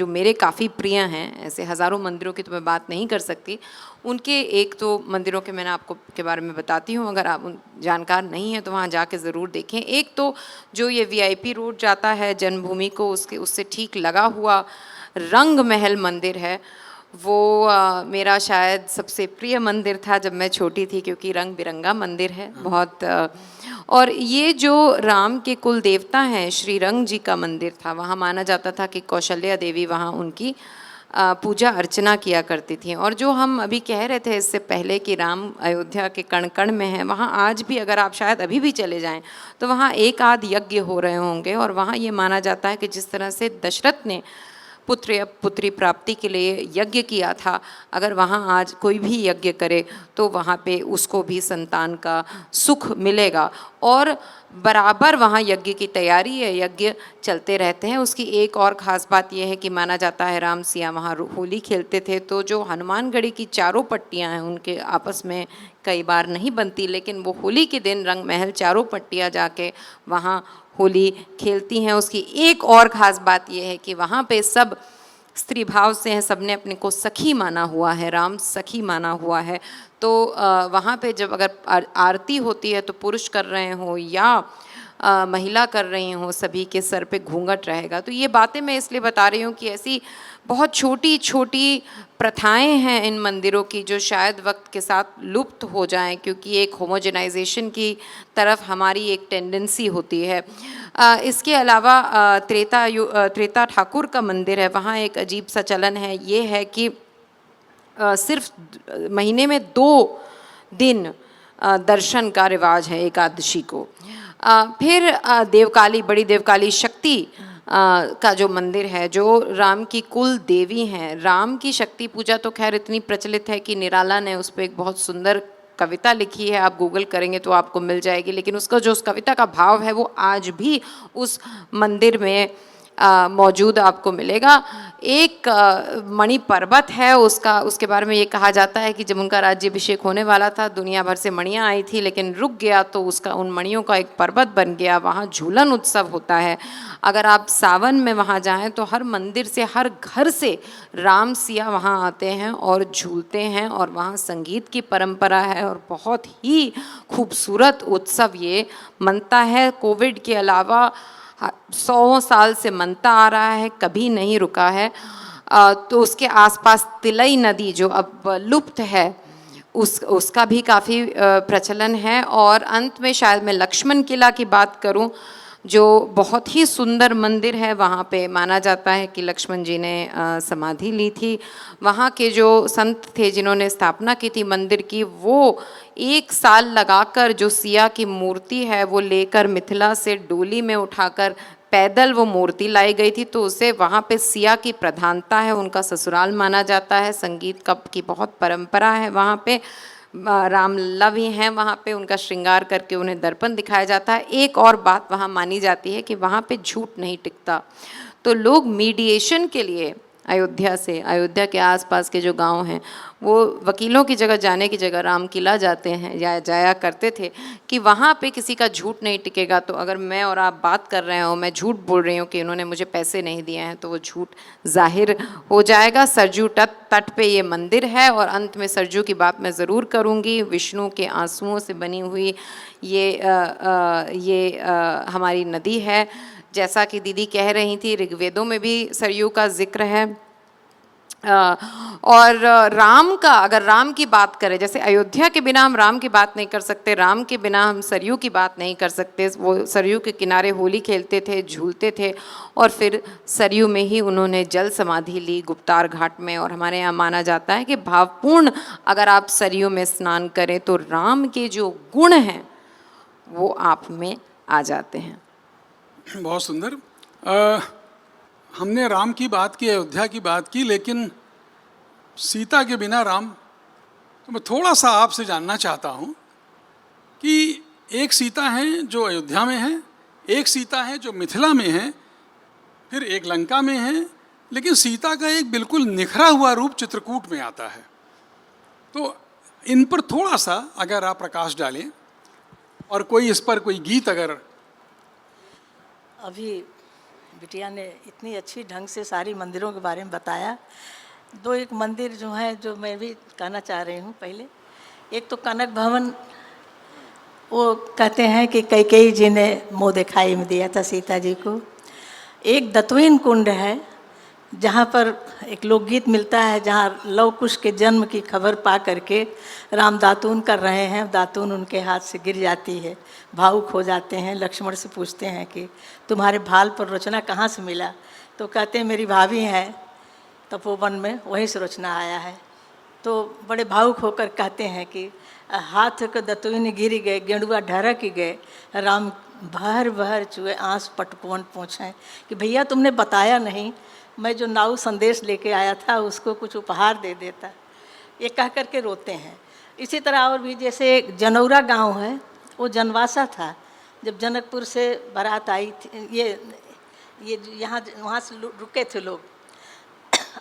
मेरे काफ़ी प्रिय हैं। ऐसे हज़ारों मंदिरों की तो मैं बात नहीं कर सकती। उनके एक तो मंदिरों के मैंने आपको के बारे में बताती हूँ, अगर आप जानकार नहीं हैं तो वहाँ जाके ज़रूर देखें। एक तो जो ये VIP रोड जाता है जन्मभूमि को, उससे ठीक लगा हुआ रंग महल मंदिर है। वो मेरा शायद सबसे प्रिय मंदिर था जब मैं छोटी थी, क्योंकि रंग बिरंगा मंदिर है बहुत। और ये जो राम के कुल देवता हैं, श्री रंग जी का मंदिर था। वहाँ माना जाता था कि कौशल्या देवी वहाँ उनकी पूजा अर्चना किया करती थी। और जो हम अभी कह रहे थे इससे पहले कि राम अयोध्या के कण कण में है, वहाँ आज भी अगर आप शायद अभी भी चले जाएं तो वहाँ एक आध यज्ञ हो रहे होंगे। और वहाँ ये माना जाता है कि जिस तरह से दशरथ ने पुत्र या पुत्री प्राप्ति के लिए यज्ञ किया था, अगर वहाँ आज कोई भी यज्ञ करे तो वहाँ पे उसको भी संतान का सुख मिलेगा। और बराबर वहाँ यज्ञ की तैयारी है, यज्ञ चलते रहते हैं। उसकी एक और ख़ास बात यह है कि माना जाता है राम सिया वहाँ होली खेलते थे, तो जो हनुमानगढ़ी की चारों पट्टियाँ हैं उनके आपस में कई बार नहीं बनती, लेकिन वो होली के दिन रंग महल चारों पट्टियाँ जाके वहाँ होली खेलती हैं। उसकी एक और ख़ास बात यह है कि वहाँ पे सब स्त्री भाव से हैं, सबने अपने को सखी माना हुआ है, राम सखी माना हुआ है। तो वहाँ पे जब अगर आरती होती है तो पुरुष कर रहे हो या महिला कर रही हूँ, सभी के सर पे घूंघट रहेगा। तो ये बातें मैं इसलिए बता रही हूँ कि ऐसी बहुत छोटी छोटी प्रथाएं हैं इन मंदिरों की जो शायद वक्त के साथ लुप्त हो जाएं, क्योंकि एक होमोजेनाइजेशन की तरफ हमारी एक टेंडेंसी होती है। इसके अलावा त्रेता ठाकुर का मंदिर है, वहाँ एक अजीब सा चलन है, ये है कि सिर्फ महीने में 2 दिन दर्शन का रिवाज है एकादशी को। फिर देवकाली, बड़ी देवकाली शक्ति का जो मंदिर है, जो राम की कुल देवी हैं। राम की शक्ति पूजा तो खैर इतनी प्रचलित है कि निराला ने उस पर एक बहुत सुंदर कविता लिखी है, आप गूगल करेंगे तो आपको मिल जाएगी। लेकिन उसका जो उस कविता का भाव है वो आज भी उस मंदिर में मौजूद आपको मिलेगा। एक मणि पर्वत है, उसके बारे में ये कहा जाता है कि जब उनका राज्याभिषेक होने वाला था, दुनिया भर से मणियाँ आई थी, लेकिन रुक गया तो उसका उन मणियों का एक पर्वत बन गया। वहाँ झूलन उत्सव होता है। अगर आप सावन में वहाँ जाएं तो हर मंदिर से, हर घर से राम सिया वहाँ आते हैं और झूलते हैं, और वहाँ संगीत की परंपरा है और बहुत ही खूबसूरत उत्सव ये मनता है। कोविड के अलावा 100 साल से मनता आ रहा है, कभी नहीं रुका है। तो उसके आसपास तिलई नदी जो अब लुप्त है, उसका भी काफ़ी प्रचलन है। और अंत में शायद मैं लक्ष्मण किला की बात करूं, जो बहुत ही सुंदर मंदिर है। वहाँ पे माना जाता है कि लक्ष्मण जी ने समाधि ली थी। वहाँ के जो संत थे जिन्होंने स्थापना की थी मंदिर की, वो 1 साल लगाकर जो सिया की मूर्ति है वो लेकर मिथिला से डोली में उठाकर पैदल वो मूर्ति लाई गई थी। तो उसे वहाँ पे सिया की प्रधानता है, उनका ससुराल माना जाता है। संगीत की बहुत परंपरा है वहाँ पे। रामलला भी हैं वहाँ पे, उनका श्रृंगार करके उन्हें दर्पण दिखाया जाता है। एक और बात वहाँ मानी जाती है कि वहाँ पे झूठ नहीं टिकता। तो लोग मीडिएशन के लिए अयोध्या के आसपास के जो गांव हैं, वो वकीलों की जगह जाने की जगह राम किला जाते हैं या जाया करते थे कि वहाँ पे किसी का झूठ नहीं टिकेगा। तो अगर मैं और आप बात कर रहे हो, मैं झूठ बोल रही हूँ कि उन्होंने मुझे पैसे नहीं दिए हैं, तो वो झूठ जाहिर हो जाएगा। सरजू तट पे ये मंदिर है। और अंत में सरजू की बात मैं ज़रूर करूँगी। विष्णु के आंसुओं से बनी हुई ये हमारी नदी है। जैसा कि दीदी कह रही थी, ऋग्वेदों में भी सरयू का जिक्र है। और राम का, अगर राम की बात करें, जैसे अयोध्या के बिना हम राम की बात नहीं कर सकते, राम के बिना हम सरयू की बात नहीं कर सकते। वो सरयू के किनारे होली खेलते थे, झूलते थे, और फिर सरयू में ही उन्होंने जल समाधि ली गुप्तार घाट में। और हमारे यहाँ माना जाता है कि भावपूर्ण अगर आप सरयू में स्नान करें तो राम के जो गुण हैं वो आप में आ जाते हैं। बहुत सुंदर। हमने राम की बात की, अयोध्या की बात की, लेकिन सीता के बिना राम, तो मैं थोड़ा सा आपसे जानना चाहता हूँ कि एक सीता हैं जो अयोध्या में है, एक सीता है जो मिथिला में है, फिर एक लंका में है, लेकिन सीता का एक बिल्कुल निखरा हुआ रूप चित्रकूट में आता है। तो इन पर थोड़ा सा अगर आप प्रकाश डालें, और कोई इस पर कोई गीत अगर। अभी बिटिया ने इतनी अच्छी ढंग से सारी मंदिरों के बारे में बताया। 2-1 मंदिर जो हैं जो मैं भी कहना चाह रही हूँ। पहले एक तो कनक भवन, वो कहते हैं कि कैकेयी जी ने मुँह दिखाई में दिया था सीता जी को। एक दत्विन कुंड है जहाँ पर एक लोकगीत मिलता है, जहाँ लव कुश के जन्म की खबर पा करके राम दातून कर रहे हैं, दातून उनके हाथ से गिर जाती है, भावुक हो जाते हैं। लक्ष्मण से पूछते हैं कि तुम्हारे भाल पर रोचना कहाँ से मिला? तो कहते हैं मेरी भाभी हैं तपोवन में, वहीं से रोचना आया है। तो बड़े भावुक होकर कहते हैं कि हाथ के दतुइन गिर गए, गेंडुआ ढरक गए, राम भर भर चुए आंस पटकुवन पूछें कि भैया तुमने बताया नहीं, मैं जो नाऊ संदेश लेके आया था उसको कुछ उपहार दे देता। ये कह कर के रोते हैं। इसी तरह और भी, जैसे जनौरा गांव है, वो जनवासा था। जब जनकपुर से बारात आई थी, ये यहाँ वहाँ से रुके थे लोग।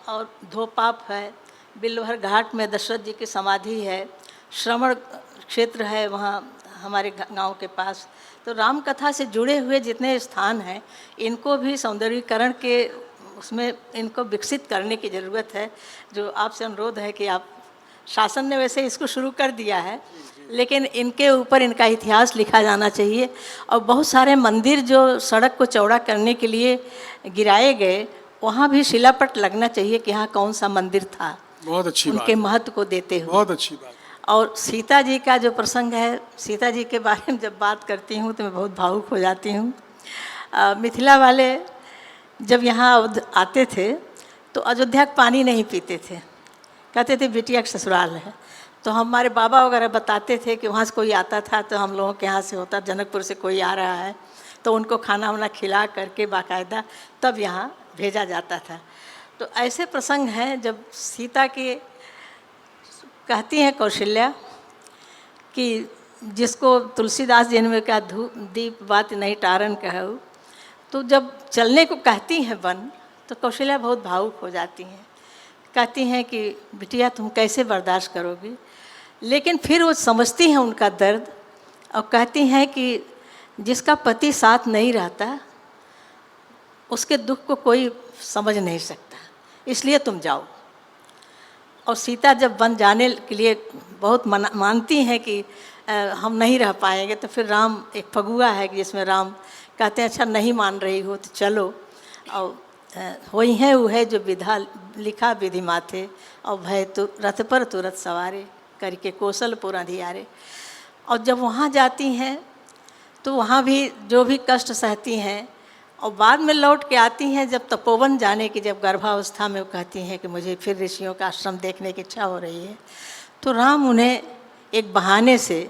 और धोपाप है, बिल्वहर घाट में दशरथ जी की समाधि है, श्रवण क्षेत्र है वहाँ हमारे गांव के पास। तो राम कथा से जुड़े हुए जितने स्थान हैं, इनको भी सौंदर्यीकरण के उसमें इनको विकसित करने की ज़रूरत है। जो आपसे अनुरोध है कि आप, शासन ने वैसे इसको शुरू कर दिया है, लेकिन इनके ऊपर इनका इतिहास लिखा जाना चाहिए। और बहुत सारे मंदिर जो सड़क को चौड़ा करने के लिए गिराए गए, वहाँ भी शिलापट लगना चाहिए कि हाँ कौन सा मंदिर था, बहुत अच्छी बात उनके है, महत्व को देते हुए। बहुत अच्छी बात। और सीता जी का जो प्रसंग है, सीता जी के बारे में जब बात करती हूँ तो मैं बहुत भावुक हो जाती हूँ। मिथिला वाले जब यहाँ आते थे तो अयोध्या का पानी नहीं पीते थे, कहते थे बिटिया का ससुराल है। तो हमारे बाबा वगैरह बताते थे कि वहाँ से कोई आता था तो हम लोगों के यहाँ से होता, जनकपुर से कोई आ रहा है तो उनको खाना वाना खिला करके बाकायदा तब यहाँ भेजा जाता था। तो ऐसे प्रसंग हैं जब सीता के कहती हैं कौशल्या कि जिसको तुलसीदास जी ने कहा दीप बात नहीं टारन कहू, तो जब चलने को कहती हैं वन तो कौशल्या बहुत भावुक हो जाती हैं, कहती हैं कि बिटिया तुम कैसे बर्दाश्त करोगी। लेकिन फिर वो समझती हैं उनका दर्द और कहती हैं कि जिसका पति साथ नहीं रहता उसके दुख को कोई समझ नहीं सकता, इसलिए तुम जाओ। और सीता जब वन जाने के लिए बहुत मानती हैं कि हम नहीं रह पाएंगे, तो फिर राम, एक फगुआ है जिसमें राम कहते हैं अच्छा नहीं मान रही हो तो चलो। और वही है वो है जो विधा लिखा विधि माथे, और भय तो रथ पर तुरंत सवारे करके कौशलपुर अधियारे। और जब वहाँ जाती हैं तो वहाँ भी जो भी कष्ट सहती हैं, और बाद में लौट के आती हैं जब तपोवन जाने की, जब गर्भावस्था में वो कहती हैं कि मुझे फिर ऋषियों का आश्रम देखने की इच्छा हो रही है, तो राम उन्हें एक बहाने से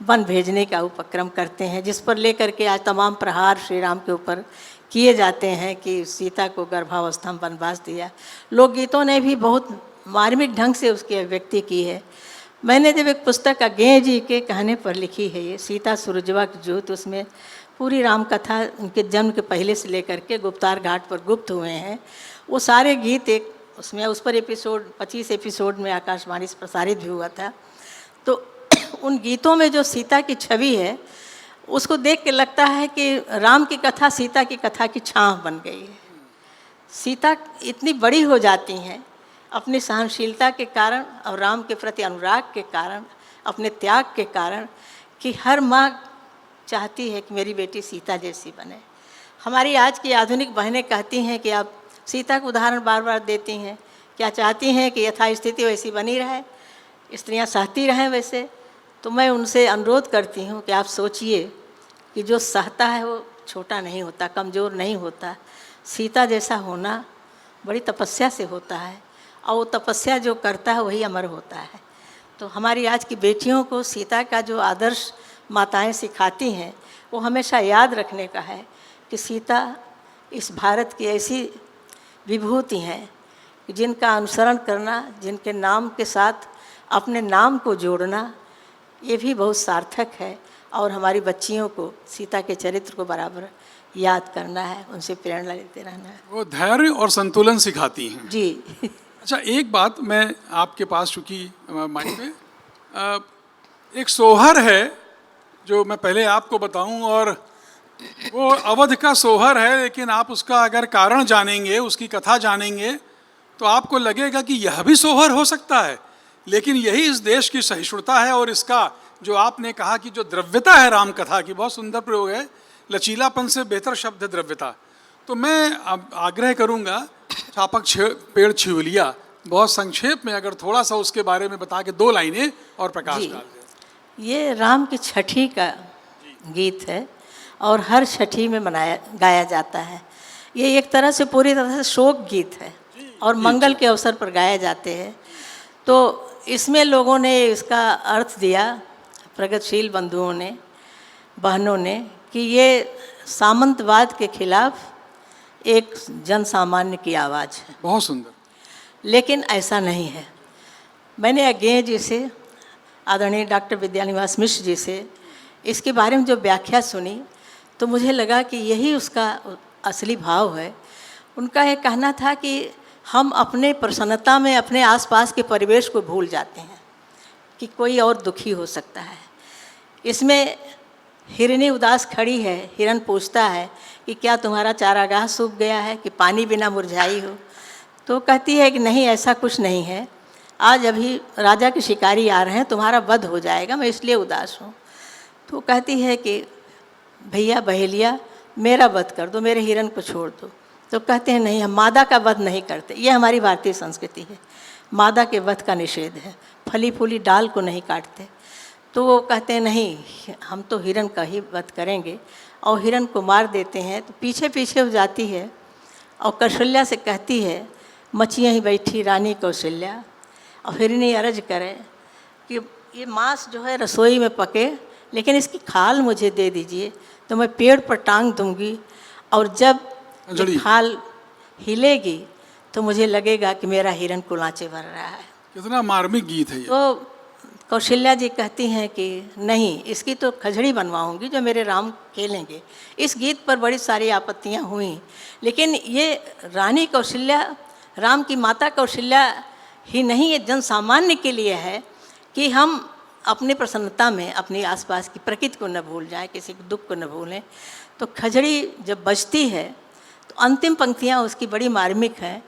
वन भेजने का उपक्रम करते हैं, जिस पर लेकर के आज तमाम प्रहार श्री राम के ऊपर किए जाते हैं कि सीता को गर्भावस्था में वनवास दिया। लोकगीतों ने भी बहुत मार्मिक ढंग से उसकी अभिव्यक्ति की है। मैंने जब एक पुस्तक अज्ञेय जी के कहने पर लिखी है ये सीता सूरजवा की ज्योत, उसमें पूरी राम कथा उनके जन्म के पहले से लेकर के गुप्तार घाट पर गुप्त हुए हैं, वो सारे गीत एक उसमें, उस पर एपिसोड 25 एपिसोड में आकाशवाणी से प्रसारित भी हुआ था। तो उन गीतों में जो सीता की छवि है उसको देख के लगता है कि राम की कथा सीता की कथा की छांव बन गई है। सीता इतनी बड़ी हो जाती हैं अपनी सहनशीलता के कारण और राम के प्रति अनुराग के कारण, अपने त्याग के कारण, कि हर माँ चाहती है कि मेरी बेटी सीता जैसी बने। हमारी आज की आधुनिक बहनें कहती हैं कि आप सीता का उदाहरण बार बार देती हैं, क्या चाहती हैं कि यथास्थिति वैसी बनी रहे, स्त्रियां सहती रहें वैसे। तो मैं उनसे अनुरोध करती हूँ कि आप सोचिए कि जो सहता है वो छोटा नहीं होता, कमज़ोर नहीं होता। सीता जैसा होना बड़ी तपस्या से होता है, और वो तपस्या जो करता है वही अमर होता है। तो हमारी आज की बेटियों को सीता का जो आदर्श माताएं सिखाती हैं वो हमेशा याद रखने का है कि सीता इस भारत की ऐसी विभूति हैं जिनका अनुसरण करना, जिनके नाम के साथ अपने नाम को जोड़ना, ये भी बहुत सार्थक है। और हमारी बच्चियों को सीता के चरित्र को बराबर याद करना है, उनसे प्रेरणा लेते रहना है। वो धैर्य और संतुलन सिखाती हैं जी। अच्छा, एक बात मैं आपके पास, चूँकि माइक पे एक सोहर है जो मैं पहले आपको बताऊं, और वो अवध का सोहर है, लेकिन आप उसका अगर कारण जानेंगे, उसकी कथा जानेंगे, तो आपको लगेगा कि यह भी सोहर हो सकता है। लेकिन यही इस देश की सहिष्णुता है, और इसका जो आपने कहा कि जो द्रव्यता है राम कथा की, बहुत सुंदर प्रयोग है, लचीलापन से बेहतर शब्द है द्रव्यता। तो मैं अब आग्रह करूंगा, छापक पेड़ छिवलिया, बहुत संक्षेप में अगर थोड़ा सा उसके बारे में बता के 2 लाइनें और प्रकाश डाल दें। ये राम की छठी का गीत है और हर छठी में गाया जाता है। ये एक तरह से पूरी तरह से शोक गीत है और मंगल के अवसर पर गाए जाते हैं। तो इसमें लोगों ने इसका अर्थ दिया, प्रगतिशील बंधुओं ने, बहनों ने, कि ये सामंतवाद के खिलाफ एक जन सामान्य की आवाज़ है। बहुत सुंदर। लेकिन ऐसा नहीं है। मैंने अज्ञेय जी से, आदरणीय डॉक्टर विद्यानिवास मिश्र जी से इसके बारे में जो व्याख्या सुनी तो मुझे लगा कि यही उसका असली भाव है। उनका ये कहना था कि हम अपने प्रसन्नता में अपने आसपास के परिवेश को भूल जाते हैं कि कोई और दुखी हो सकता है। इसमें हिरनी उदास खड़ी है, हिरन पूछता है कि क्या तुम्हारा चारागाह सूख गया है कि पानी बिना मुरझाई हो। तो कहती है कि नहीं, ऐसा कुछ नहीं है, आज अभी राजा के शिकारी आ रहे हैं, तुम्हारा वध हो जाएगा, मैं इसलिए उदास हूँ। तो कहती है कि भैया बहेलिया मेरा वध कर दो, मेरे हिरन को छोड़ दो। तो कहते हैं नहीं, हम मादा का वध नहीं करते, ये हमारी भारतीय संस्कृति है, मादा के वध का निषेध है, फली फूली डाल को नहीं काटते। तो वो कहते हैं नहीं, हम तो हिरन का ही वध करेंगे, और हिरन को मार देते हैं। तो पीछे पीछे वो जाती है और कौशल्या से कहती है, मचियाँ ही बैठी रानी कौशल्या, और हिरनी अर्ज करे कि ये मांस जो है रसोई में पके, लेकिन इसकी खाल मुझे दे दीजिए, तो मैं पेड़ पर टांग दूंगी, और जब ये खाल हिलेगी तो मुझे लगेगा कि मेरा हिरन कुलांचे भर रहा है। कितना मार्मिक गीत है ये। तो कौशल्या जी कहती हैं कि नहीं, इसकी तो खजड़ी बनवाऊंगी जो मेरे राम खेलेंगे। इस गीत पर बड़ी सारी आपत्तियां हुई, लेकिन ये रानी कौशल्या, राम की माता कौशल्या ही नहीं, ये जन सामान्य के लिए है कि हम अपनी प्रसन्नता में अपनी आसपास की प्रकृति को न भूल जाएं, किसी के दुख को न भूलें। तो खजड़ी जब बजती है तो अंतिम पंक्तियाँ उसकी बड़ी मार्मिक हैं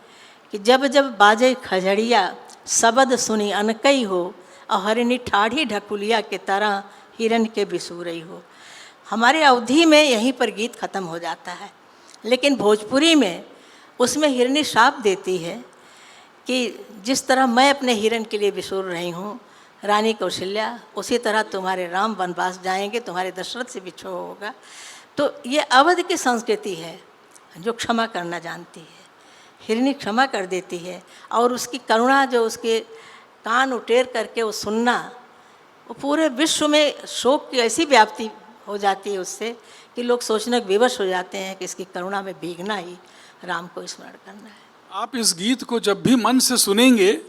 कि जब जब बाजे खजड़िया शब्द सुनी अनकई हो, और हरिणी ठाढ़ी ढकुलिया के तरह हिरन के बिसूरई हो। हमारे अवधि में यहीं पर गीत खत्म हो जाता है, लेकिन भोजपुरी में उसमें हिरनी शाप देती है कि जिस तरह मैं अपने हिरन के लिए बिसूर रही हूँ रानी कौशल्या, उसी तरह तुम्हारे राम वनवास जाएंगे, तुम्हारे दशरथ से बिछोह होगा। तो ये अवध की संस्कृति है जो क्षमा करना जानती है। हिरनी क्षमा कर देती है, और उसकी करुणा जो उसके कान उटेर करके वो सुनना, वो पूरे विश्व में शोक की ऐसी व्याप्ति हो जाती है उससे कि लोग सोचने के विवश हो जाते हैं कि इसकी करुणा में भीगना ही राम को स्मरण करना है। आप इस गीत को जब भी मन से सुनेंगे,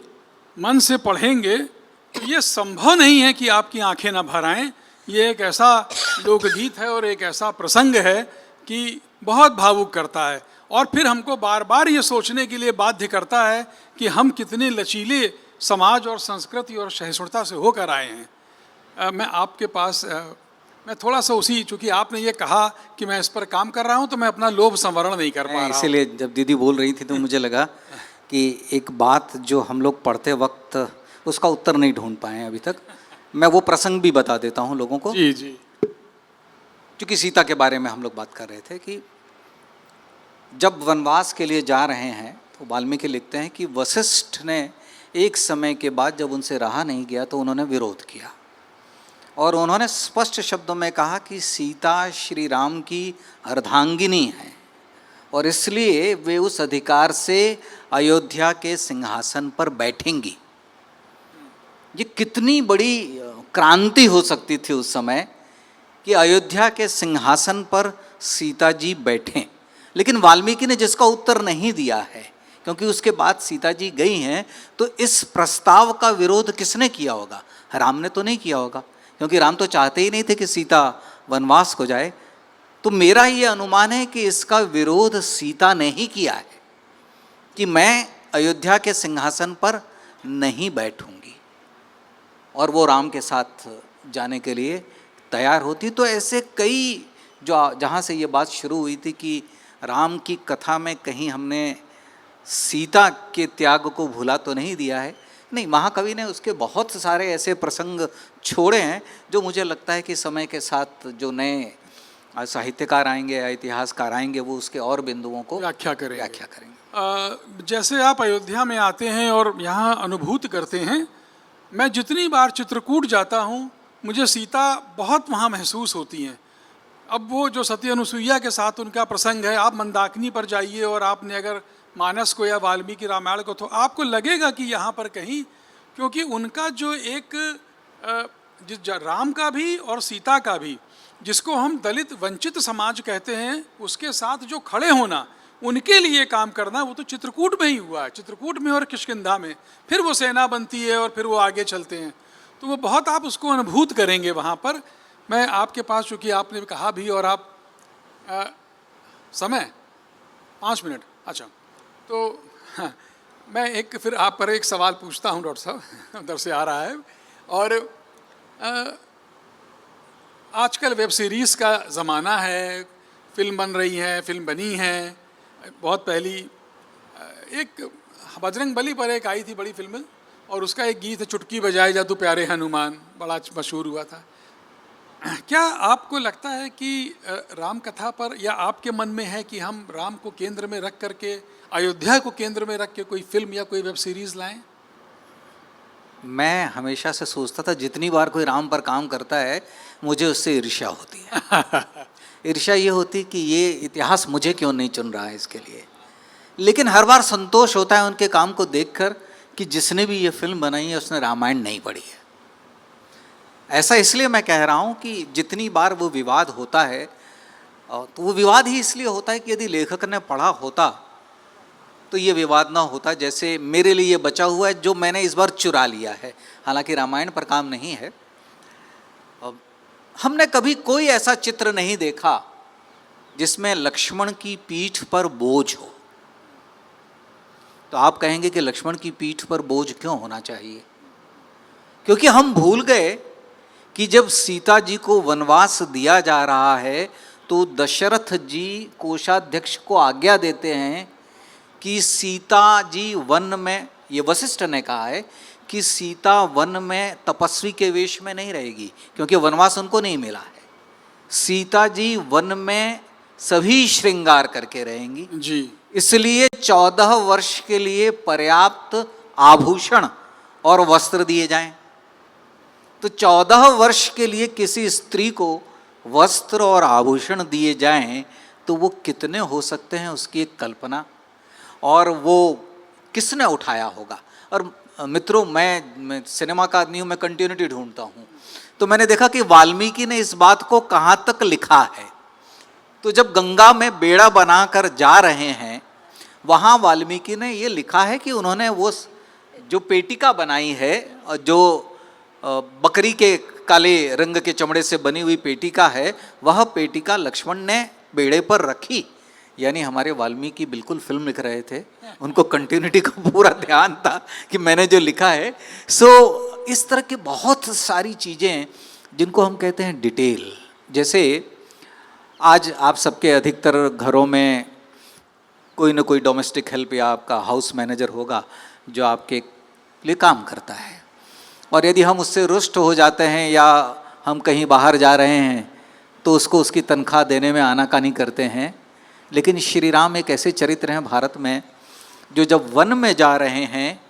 मन से पढ़ेंगे, तो ये संभव नहीं है कि आपकी आंखें ना भर आएं। ये एक ऐसा लोकगीत है और एक ऐसा प्रसंग है कि बहुत भावुक करता है, और फिर हमको बार बार ये सोचने के लिए बाध्य करता है कि हम कितने लचीले समाज और संस्कृति और सहिष्णुता से होकर आए हैं। मैं आपके पास मैं थोड़ा सा उसी, चूँकि आपने ये कहा कि मैं इस पर काम कर रहा हूँ, तो मैं अपना लोभ संवरण नहीं कर पा रहा हूँ। इसीलिए जब दीदी बोल रही थी तो मुझे लगा कि एक बात जो हम लोग पढ़ते वक्त उसका उत्तर नहीं ढूंढ पाए हैं अभी तक, मैं वो प्रसंग भी बता देता हूँ लोगों को। जी जी। क्योंकि सीता के बारे में हम लोग बात कर रहे थे कि जब वनवास के लिए जा रहे हैं तो वाल्मीकि लिखते हैं कि वशिष्ठ ने एक समय के बाद जब उनसे रहा नहीं गया तो उन्होंने विरोध किया, और उन्होंने स्पष्ट शब्दों में कहा कि सीता श्री राम की अर्धांगिनी है, और इसलिए वे उस अधिकार से अयोध्या के सिंहासन पर बैठेंगी। ये कितनी बड़ी क्रांति हो सकती थी उस समय कि अयोध्या के सिंहासन पर सीता जी बैठें। लेकिन वाल्मीकि ने जिसका उत्तर नहीं दिया है, क्योंकि उसके बाद सीता जी गई हैं, तो इस प्रस्ताव का विरोध किसने किया होगा? राम ने तो नहीं किया होगा, क्योंकि राम तो चाहते ही नहीं थे कि सीता वनवास को जाए। तो मेरा ये अनुमान है कि इसका विरोध सीता ने ही किया है कि मैं अयोध्या के सिंहासन पर नहीं बैठूंगी, और वो राम के साथ जाने के लिए तैयार होती। तो ऐसे कई जो जहाँ से ये बात शुरू हुई थी कि राम की कथा में कहीं हमने सीता के त्याग को भुला तो नहीं दिया है, नहीं, महाकवि ने उसके बहुत सारे ऐसे प्रसंग छोड़े हैं जो मुझे लगता है कि समय के साथ जो नए साहित्यकार आएंगे या इतिहासकार आएंगे वो उसके और बिंदुओं को व्याख्या करेंगे। जैसे आप अयोध्या में आते हैं और यहाँ अनुभूति करते हैं, मैं जितनी बार चित्रकूट जाता हूँ मुझे सीता बहुत वहाँ महसूस होती हैं। अब वो जो सती अनुसुईया के साथ उनका प्रसंग है, आप मंदाकिनी पर जाइए और आपने अगर मानस को या वाल्मीकि रामायण को, तो आपको लगेगा कि यहाँ पर कहीं, क्योंकि उनका जो एक राम का भी और सीता का भी, जिसको हम दलित वंचित समाज कहते हैं, उसके साथ जो खड़े होना, उनके लिए काम करना, वो तो चित्रकूट में ही हुआ है, चित्रकूट में और किष्किंधा में। फिर वो सेना बनती है और फिर वो आगे चलते हैं, तो वो बहुत आप उसको अनुभूत करेंगे वहाँ पर। मैं आपके पास, चूँकि आपने कहा भी, और आप समय 5 मिनट, अच्छा, तो हाँ, मैं एक फिर आप पर एक सवाल पूछता हूँ डॉक्टर साहब, उधर से आ रहा है। और आजकल वेब सीरीज़ का ज़माना है, फिल्म बन रही है, फिल्म बनी है। बहुत पहली एक बजरंग बली पर एक आई थी बड़ी फिल्म, और उसका एक गीत है चुटकी बजाए जा तू प्यारे हनुमान, बड़ा मशहूर हुआ था। क्या आपको लगता है कि राम कथा पर, या आपके मन में है कि हम राम को केंद्र में रख करके, अयोध्या को केंद्र में रख के कोई फिल्म या कोई वेब सीरीज़ लाएं? मैं हमेशा से सोचता था जितनी बार कोई राम पर काम करता है मुझे उससे ईर्ष्या होती है। ईर्ष्या ये होती कि ये इतिहास मुझे क्यों नहीं चुन रहा है इसके लिए। लेकिन हर बार संतोष होता है उनके काम को देखकर कि जिसने भी ये फिल्म बनाई है उसने रामायण नहीं पढ़ी है। ऐसा इसलिए मैं कह रहा हूँ कि जितनी बार वो विवाद होता है तो वो विवाद ही इसलिए होता है कि यदि लेखक ने पढ़ा होता तो ये विवाद ना होता। जैसे मेरे लिए ये बचा हुआ है जो मैंने इस बार चुरा लिया है, हालांकि रामायण पर काम नहीं है। हमने कभी कोई ऐसा चित्र नहीं देखा जिसमें लक्ष्मण की पीठ पर बोझ हो। तो आप कहेंगे कि लक्ष्मण की पीठ पर बोझ क्यों होना चाहिए? क्योंकि हम भूल गए कि जब सीता जी को वनवास दिया जा रहा है तो दशरथ जी कोषाध्यक्ष को आज्ञा देते हैं कि सीता जी वन में, ये वशिष्ठ ने कहा है कि सीता वन में तपस्वी के वेश में नहीं रहेगी क्योंकि वनवास उनको नहीं मिला है। सीता जी वन में सभी श्रृंगार करके रहेंगी जी। इसलिए 14 वर्ष के लिए पर्याप्त आभूषण और वस्त्र दिए जाएं। तो 14 वर्ष के लिए किसी स्त्री को वस्त्र और आभूषण दिए जाएं तो वो कितने हो सकते हैं उसकी एक कल्पना, और वो किसने उठाया होगा। और मित्रों, मैं सिनेमा का आदमी हूँ, मैं कंटिन्यूटी ढूंढता हूँ। तो मैंने देखा कि वाल्मीकि ने इस बात को कहाँ तक लिखा है। तो जब गंगा में बेड़ा बनाकर जा रहे हैं वहाँ वाल्मीकि ने ये लिखा है कि उन्होंने वो जो पेटिका बनाई है, जो बकरी के काले रंग के चमड़े से बनी हुई पेटिका है, वह पेटिका लक्ष्मण ने बेड़े पर रखी। यानी हमारे वाल्मीकि बिल्कुल फिल्म लिख रहे थे, उनको कंटिन्यूटी का पूरा ध्यान था कि मैंने जो लिखा है। सो इस तरह की बहुत सारी चीज़ें जिनको हम कहते हैं डिटेल। जैसे आज आप सबके अधिकतर घरों में कोई ना कोई डोमेस्टिक हेल्प या आपका हाउस मैनेजर होगा जो आपके लिए काम करता है, और यदि हम उससे रुष्ट हो जाते हैं या हम कहीं बाहर जा रहे हैं तो उसको उसकी तनख्वाह देने में आनाकानी करते हैं। लेकिन श्री राम एक ऐसे चरित्र हैं भारत में जो जब वन में जा रहे हैं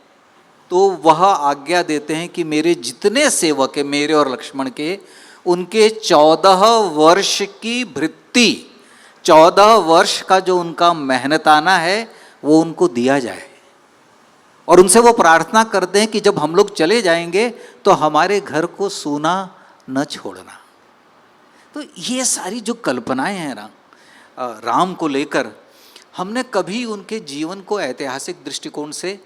तो वह आज्ञा देते हैं कि मेरे जितने सेवक हैं, मेरे और लक्ष्मण के, उनके 14 वर्ष की भृत्ति, 14 वर्ष का जो उनका मेहनताना है वो उनको दिया जाए। और उनसे वो प्रार्थना करते हैं कि जब हम लोग चले जाएंगे तो हमारे घर को सूना न छोड़ना। तो ये सारी जो कल्पनाएं हैं राम को लेकर, हमने कभी उनके जीवन को ऐतिहासिक दृष्टिकोण से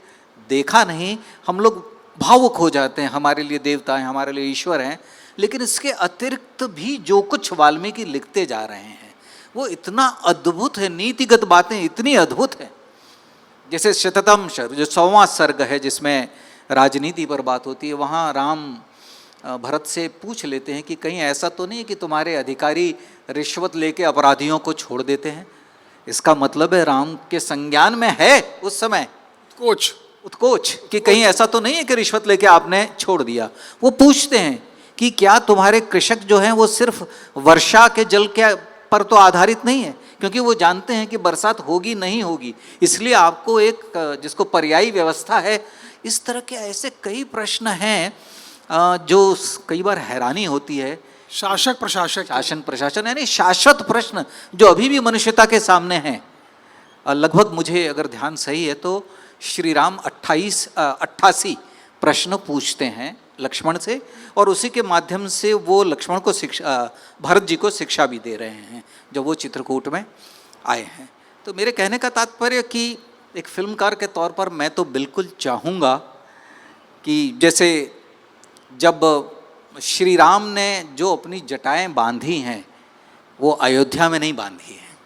देखा नहीं। हम लोग भावुक हो जाते हैं, हमारे लिए देवता हैं, हमारे लिए ईश्वर हैं, लेकिन इसके अतिरिक्त भी जो कुछ वाल्मीकि लिखते जा रहे हैं वो इतना अद्भुत है। नीतिगत बातें इतनी अद्भुत हैं। जैसे शततम सर्ग, जो 100वां सर्ग है जिसमें राजनीति पर बात होती है, वहाँ राम भरत से पूछ लेते हैं कि कहीं ऐसा तो नहीं है कि तुम्हारे अधिकारी रिश्वत लेके अपराधियों को छोड़ देते हैं। इसका मतलब है राम के संज्ञान में है उस समय उत्कोच कि कहीं ऐसा तो नहीं है कि रिश्वत लेके आपने छोड़ दिया। वो पूछते हैं कि क्या तुम्हारे कृषक जो हैं वो सिर्फ वर्षा के जल के पर तो आधारित नहीं है, क्योंकि वो जानते हैं कि बरसात होगी नहीं होगी, इसलिए आपको एक जिसको पर्यायी व्यवस्था है। इस तरह के ऐसे कई प्रश्न हैं जो कई बार हैरानी होती है। शासन प्रशासन यानी शाश्वत प्रश्न जो अभी भी मनुष्यता के सामने हैं। लगभग मुझे अगर ध्यान सही है तो श्री राम 88 प्रश्न पूछते हैं लक्ष्मण से, और उसी के माध्यम से वो लक्ष्मण को भरत जी को शिक्षा भी दे रहे हैं जब वो चित्रकूट में आए हैं। तो मेरे कहने का तात्पर्य कि एक फिल्मकार के तौर पर मैं तो बिल्कुल चाहूँगा कि जैसे जब श्री राम ने जो अपनी जटाएं बांधी हैं वो अयोध्या में नहीं बांधी हैं।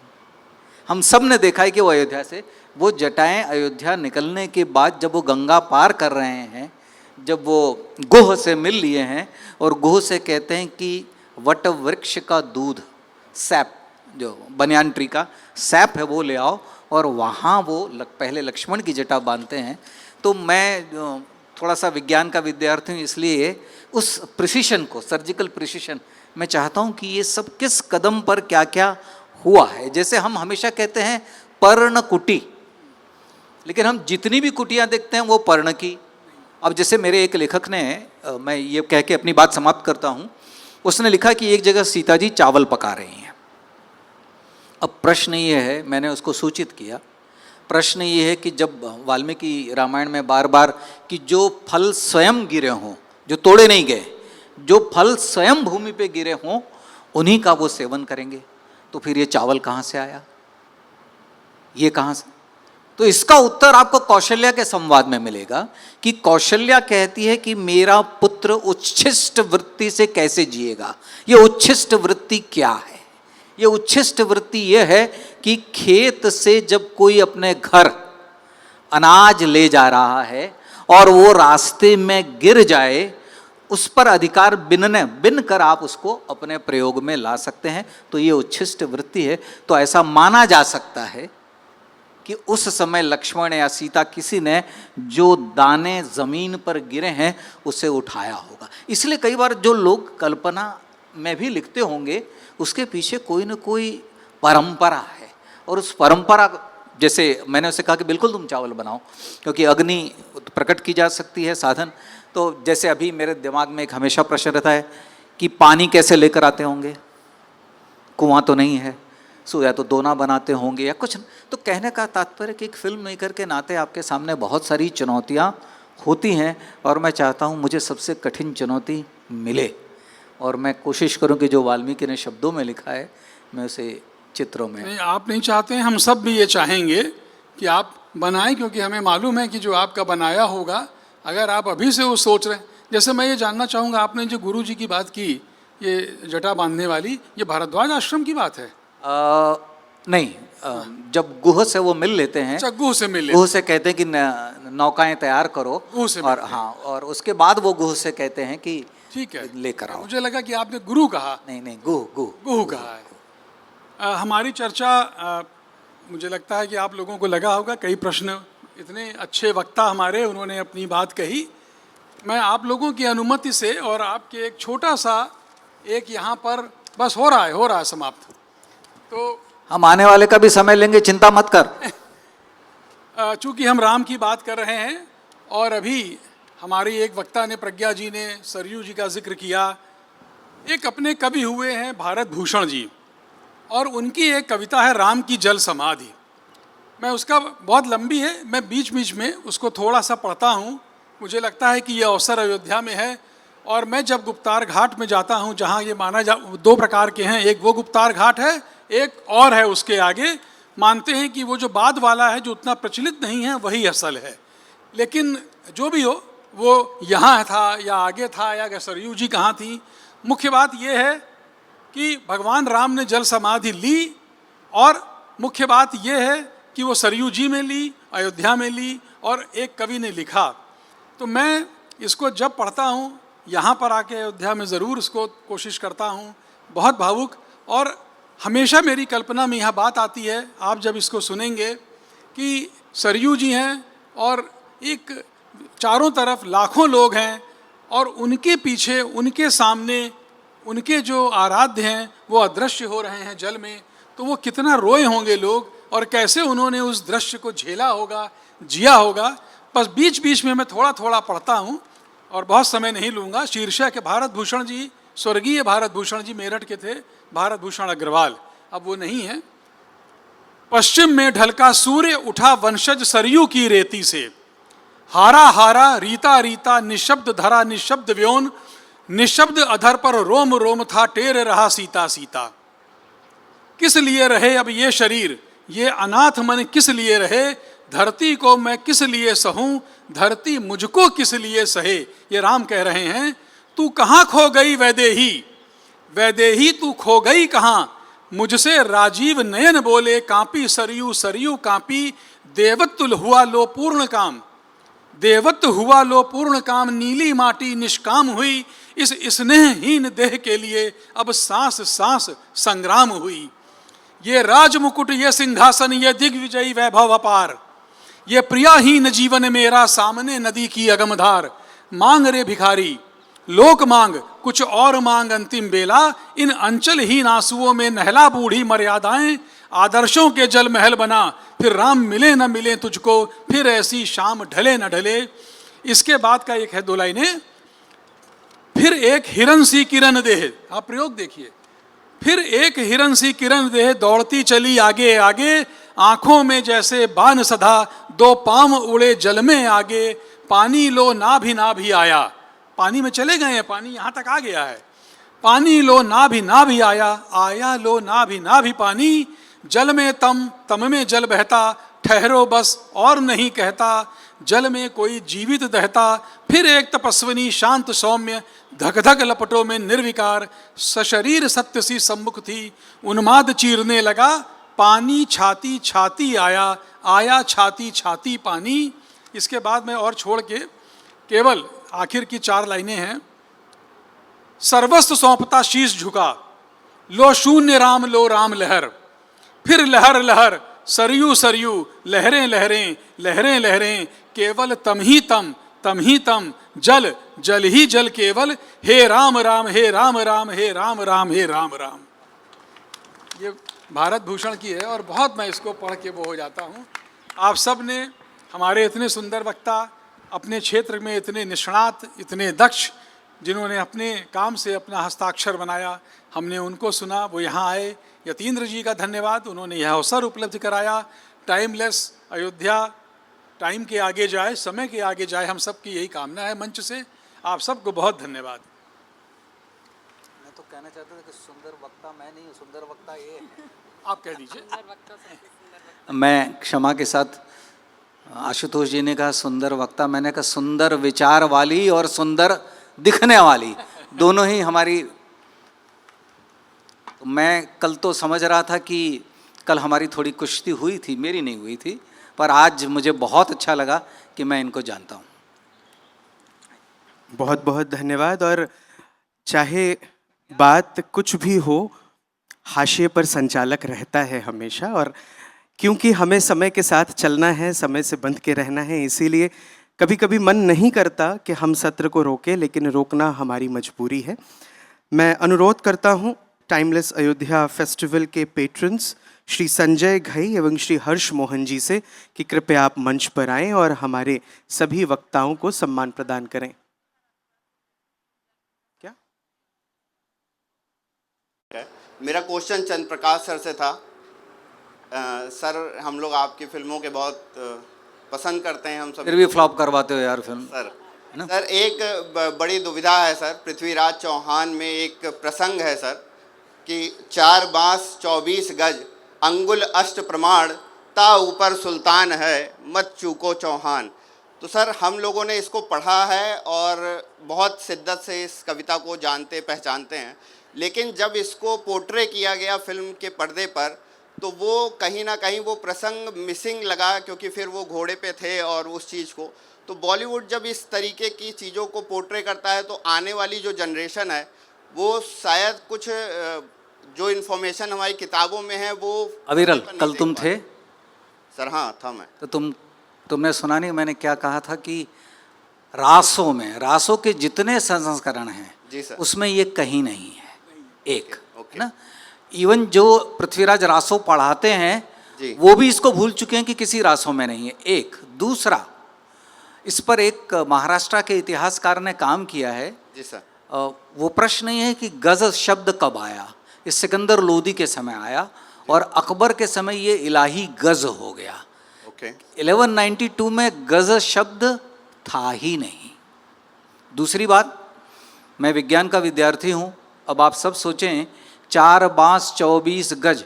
हम सब ने देखा है कि वो अयोध्या से, वो जटाएं अयोध्या निकलने के बाद जब वो गंगा पार कर रहे हैं, जब वो गोह से मिल लिए हैं और गोह से कहते हैं कि वट वृक्ष का दूध, सैप, जो बनियान ट्री का सैप है वो ले आओ, और वहाँ वो पहले लक्ष्मण की जटा बांधते हैं। तो मैं थोड़ा सा विज्ञान का विद्यार्थी हूँ, इसलिए उस प्रिसिशन को, सर्जिकल प्रिसिशन, मैं चाहता हूँ कि ये सब किस कदम पर क्या क्या हुआ है। जैसे हम हमेशा कहते हैं पर्णकुटी, लेकिन हम जितनी भी कुटियाँ देखते हैं वो पर्ण की। अब जैसे मेरे एक लेखक ने, मैं ये कह के अपनी बात समाप्त करता हूँ, उसने लिखा कि एक जगह सीता जी चावल पका रही हैं। अब प्रश्न ये है, मैंने उसको सूचित किया, प्रश्न ये है कि जब वाल्मीकि रामायण में बार बार कि जो फल स्वयं गिरे हों, जो तोड़े नहीं गए, जो फल स्वयं भूमि पे गिरे हों, उन्हीं का वो सेवन करेंगे, तो फिर ये चावल कहाँ से आया, ये कहाँ से? तो इसका उत्तर आपको कौशल्या के संवाद में मिलेगा कि कौशल्या कहती है कि मेरा पुत्र उच्छिष्ट वृत्ति से कैसे जिएगा। ये उच्छिष्ट वृत्ति क्या है? ये उच्छिष्ट वृत्ति ये है कि खेत से जब कोई अपने घर अनाज ले जा रहा है और वो रास्ते में गिर जाए, उस पर अधिकार बिन कर आप उसको अपने प्रयोग में ला सकते हैं, तो ये उच्छिष्ट वृत्ति है। तो ऐसा माना जा सकता है कि उस समय लक्ष्मण या सीता किसी ने जो दाने जमीन पर गिरे हैं उसे उठाया होगा। इसलिए कई बार जो लोग कल्पना में भी लिखते होंगे उसके पीछे कोई न कोई परंपरा है, और उस परंपरा, जैसे मैंने उसे कहा कि बिल्कुल तुम चावल बनाओ क्योंकि अग्नि प्रकट की जा सकती है साधन। तो जैसे अभी मेरे दिमाग में एक हमेशा प्रश्न रहता है कि पानी कैसे लेकर आते होंगे, कुआं तो नहीं है, सो या तो दोना बनाते होंगे या कुछ। तो कहने का तात्पर्य कि एक फिल्म मेकर के नाते आपके सामने बहुत सारी चुनौतियाँ होती हैं, और मैं चाहता हूँ मुझे सबसे कठिन चुनौती मिले, और मैं कोशिश करूँ कि जो वाल्मीकि ने शब्दों में लिखा है मैं उसे चित्रों में। नहीं, आप नहीं चाहते हैं, हम सब भी ये चाहेंगे कि आप बनाएं, क्योंकि हमें मालूम है कि जो आपका बनाया होगा, अगर आप अभी से वो सोच रहे हैं। जैसे मैं ये जानना चाहूँगा, आपने जो गुरु जी की बात की, ये जटा बांधने वाली, ये भारद्वाज आश्रम की बात है? नहीं, जब गुह से वो मिल लेते हैं, अच्छा, गुह से मिल, गुह से कहते हैं कि नौकाएं तैयार करो, गुह से और हाँ, और उसके बाद वो गुह से कहते हैं कि ठीक है लेकर आओ। मुझे लगा कि आपने गुरु कहा। नहीं, गुह गुह गुह कहा है। हमारी चर्चा, मुझे लगता है कि आप लोगों को लगा होगा, कई प्रश्न, इतने अच्छे वक्ता हमारे, उन्होंने अपनी बात कही। मैं आप लोगों की अनुमति से और आपके एक छोटा सा एक यहाँ पर बस हो रहा है समाप्त। तो हम आने वाले का भी समय लेंगे, चिंता मत कर। चूँकि हम राम की बात कर रहे हैं, और अभी हमारी एक वक्ता ने, प्रज्ञा जी ने, सरयू जी का जिक्र किया। एक अपने कवि हुए हैं भारत भूषण जी, और उनकी एक कविता है राम की जल समाधि। मैं उसका, बहुत लंबी है, मैं बीच बीच में उसको थोड़ा सा पढ़ता हूँ। मुझे लगता है कि यह अवसर अयोध्या में है, और मैं जब गुप्तार घाट में जाता हूँ, जहाँ ये दो प्रकार के हैं, एक वो गुप्तार घाट है, एक और है उसके आगे। मानते हैं कि वो जो बाद वाला है, जो उतना प्रचलित नहीं है, वही असल है। लेकिन जो भी हो, वो यहाँ था या आगे था, या सरयू जी कहाँ थी, मुख्य बात ये है कि भगवान राम ने जल समाधि ली, और मुख्य बात ये है कि वो सरयू जी में ली, अयोध्या में ली, और एक कवि ने लिखा। तो मैं इसको जब पढ़ता हूँ, यहाँ पर आके अयोध्या में ज़रूर इसको कोशिश करता हूँ, बहुत भावुक। और हमेशा मेरी कल्पना में यह बात आती है, आप जब इसको सुनेंगे, कि सरयू जी हैं और एक चारों तरफ लाखों लोग हैं, और उनके पीछे, उनके सामने, उनके जो आराध्य हैं वो अदृश्य हो रहे हैं जल में। तो वो कितना रोए होंगे लोग, और कैसे उन्होंने उस दृश्य को झेला होगा, जिया होगा। बस बीच बीच में मैं थोड़ा थोड़ा पढ़ता हूँ, और बहुत समय नहीं लूँगा। शीर्षक है भारत भूषण जी, स्वर्गीय भारत भूषण जी मेरठ के थे, भारत भूषण अग्रवाल, अब वो नहीं है। पश्चिम में ढलका सूर्य उठा वंशज सरयू की रेती से, हारा हारा रीता रीता निशब्द धरा निशब्द व्योन, निशब्द अधर पर रोम रोम था टेर रहा सीता सीता। किस लिए रहे अब ये शरीर, ये अनाथ मन किस लिए रहे, धरती को मैं किस लिए सहूं, धरती मुझको किस लिए सहे। ये राम कह रहे हैं, तू कहाँ खो गई वैदेही, वैदेही तू खो गई कहाँ, मुझसे राजीव नयन बोले कांपी सरयू सरयू कांपी, देवत्व हुआ लो पूर्ण काम, देवत्व हुआ लो पूर्ण काम, नीली माटी निष्काम हुई, इस स्नेहहीन देह के लिए अब सांस सांस संग्राम हुई। ये राजमुकुट, ये सिंहासन, ये दिग्विजयी वैभव अपार, ये प्रियाहीन जीवन मेरा सामने नदी की अगमधार। मांग रे भिखारी लोक मांग, कुछ और मांग अंतिम बेला, इन अंचलहीन आंसुओं में नहला बूढ़ी मर्यादाएं। आदर्शों के जल महल बना, फिर राम मिले न मिले तुझको, फिर ऐसी शाम ढले न ढले। इसके बाद का एक है दो लाइनें, फिर एक हिरन सी किरण देह, आप प्रयोग देखिए, फिर एक हिरन सी किरण देह दौड़ती चली आगे आगे, आंखों में जैसे बाण सधा, दो पांव उड़े जल में आगे। पानी लो ना भी आया, पानी में चले गए हैं, पानी यहाँ तक आ गया है। पानी लो ना भी आया, आया लो ना भी पानी। जल में तम में जल बहता, ठहरो बस और नहीं कहता। जल में कोई जीवित दहता, फिर एक तपस्विनी शांत सौम्य, धक धक लपटों में निर्विकार, सशरीर सत्य सी सम्मुख थी। उन्माद चीरने लगा, पानी छाती छाती आया, आया छाती छाती पानी। इसके बाद में और छोड़ के केवल आखिर की 4 लाइनें हैं। सर्वस्व सौंपता शीश झुका, लो शून्य राम लो राम लहर। फिर लहर लहर, सरयू सरयू, लहरें लहरें, लहरें लहरें, केवल तम ही तम, जल जल ही जल केवल। हे राम राम, हे राम राम, हे राम राम, हे राम राम। ये भारत भूषण की है और बहुत मैं इसको पढ़ के वो हो जाता हूँ। आप सब ने, हमारे इतने सुंदर वक्ता, अपने क्षेत्र में इतने निष्णात, इतने दक्ष, जिन्होंने अपने काम से अपना हस्ताक्षर बनाया, हमने उनको सुना, वो यहाँ आए। यतीन्द्र जी का धन्यवाद, उन्होंने यह अवसर उपलब्ध कराया। टाइमलेस अयोध्या टाइम के आगे जाए, समय के आगे जाए, हम सब की यही कामना है। मंच से आप सबको बहुत धन्यवाद। मैं तो कहना चाहता था कि सुंदर वक्ता मैं नहीं हूँ, सुंदर वक्ता ये है। आप कह दीजिए। मैं क्षमा के साथ, आशुतोष जी ने कहा सुंदर वक्ता, मैंने कहा सुंदर विचार वाली और सुंदर दिखने वाली, दोनों ही हमारी। तो मैं कल तो समझ रहा था कि कल हमारी थोड़ी कुश्ती हुई थी, मेरी नहीं हुई थी, पर आज मुझे बहुत अच्छा लगा कि मैं इनको जानता हूँ। बहुत बहुत धन्यवाद। और चाहे बात कुछ भी हो, हाशिए पर संचालक रहता है हमेशा, और क्योंकि हमें समय के साथ चलना है, समय से बंध के रहना है, इसीलिए कभी कभी मन नहीं करता कि हम सत्र को रोकें, लेकिन रोकना हमारी मजबूरी है। मैं अनुरोध करता हूँ टाइमलेस अयोध्या फेस्टिवल के पेट्रन्स श्री संजय घई एवं श्री हर्ष मोहन जी से कि कृपया आप मंच पर आएं और हमारे सभी वक्ताओं को सम्मान प्रदान करें। क्या मेरा क्वेश्चन चंद्र प्रकाश सर से था। सर, हम लोग आपकी फिल्मों के बहुत पसंद करते हैं, हम सब। फिर भी फ्लॉप करवाते हो यार फिल्म। सर एक बड़ी दुविधा है सर। पृथ्वीराज चौहान में एक प्रसंग है सर कि 4 बांस 24 गज, अंगुल अष्ट प्रमाण, ता ऊपर सुल्तान है, मत चूको चौहान। तो सर, हम लोगों ने इसको पढ़ा है और बहुत शिद्दत से इस कविता को जानते पहचानते हैं, लेकिन जब इसको पोर्ट्रे किया गया फिल्म के पर्दे पर, तो वो कहीं ना कहीं वो प्रसंग मिसिंग लगा, क्योंकि फिर वो घोड़े पे थे और उस चीज़ को। तो बॉलीवुड जब इस तरीके की चीज़ों को पोर्ट्रे करता है, तो आने वाली जो जनरेशन है वो शायद कुछ जो इन्फॉर्मेशन हमारी किताबों में है वो। अविरल, कल तुम थे? सर हाँ था मैं। तो तुमने सुना नहीं मैंने क्या कहा था कि रासों के जितने संस्करण हैं जी सर, उसमें ये कहीं नहीं है। एक ना, इवन जो पृथ्वीराज रासो पढ़ाते हैं वो भी इसको भूल चुके हैं कि किसी रासों में नहीं है। एक दूसरा, इस पर एक महाराष्ट्र के इतिहासकार ने काम किया है जी सर। वो प्रश्न नहीं है कि गज शब्द कब आया, ये सिकंदर लोदी के समय आया और अकबर के समय ये इलाही गज हो गया। 1192 में गज शब्द था ही नहीं। दूसरी बात, मैं विज्ञान का विद्यार्थी हूँ। अब आप सब सोचें, 4 बांस 24 गज,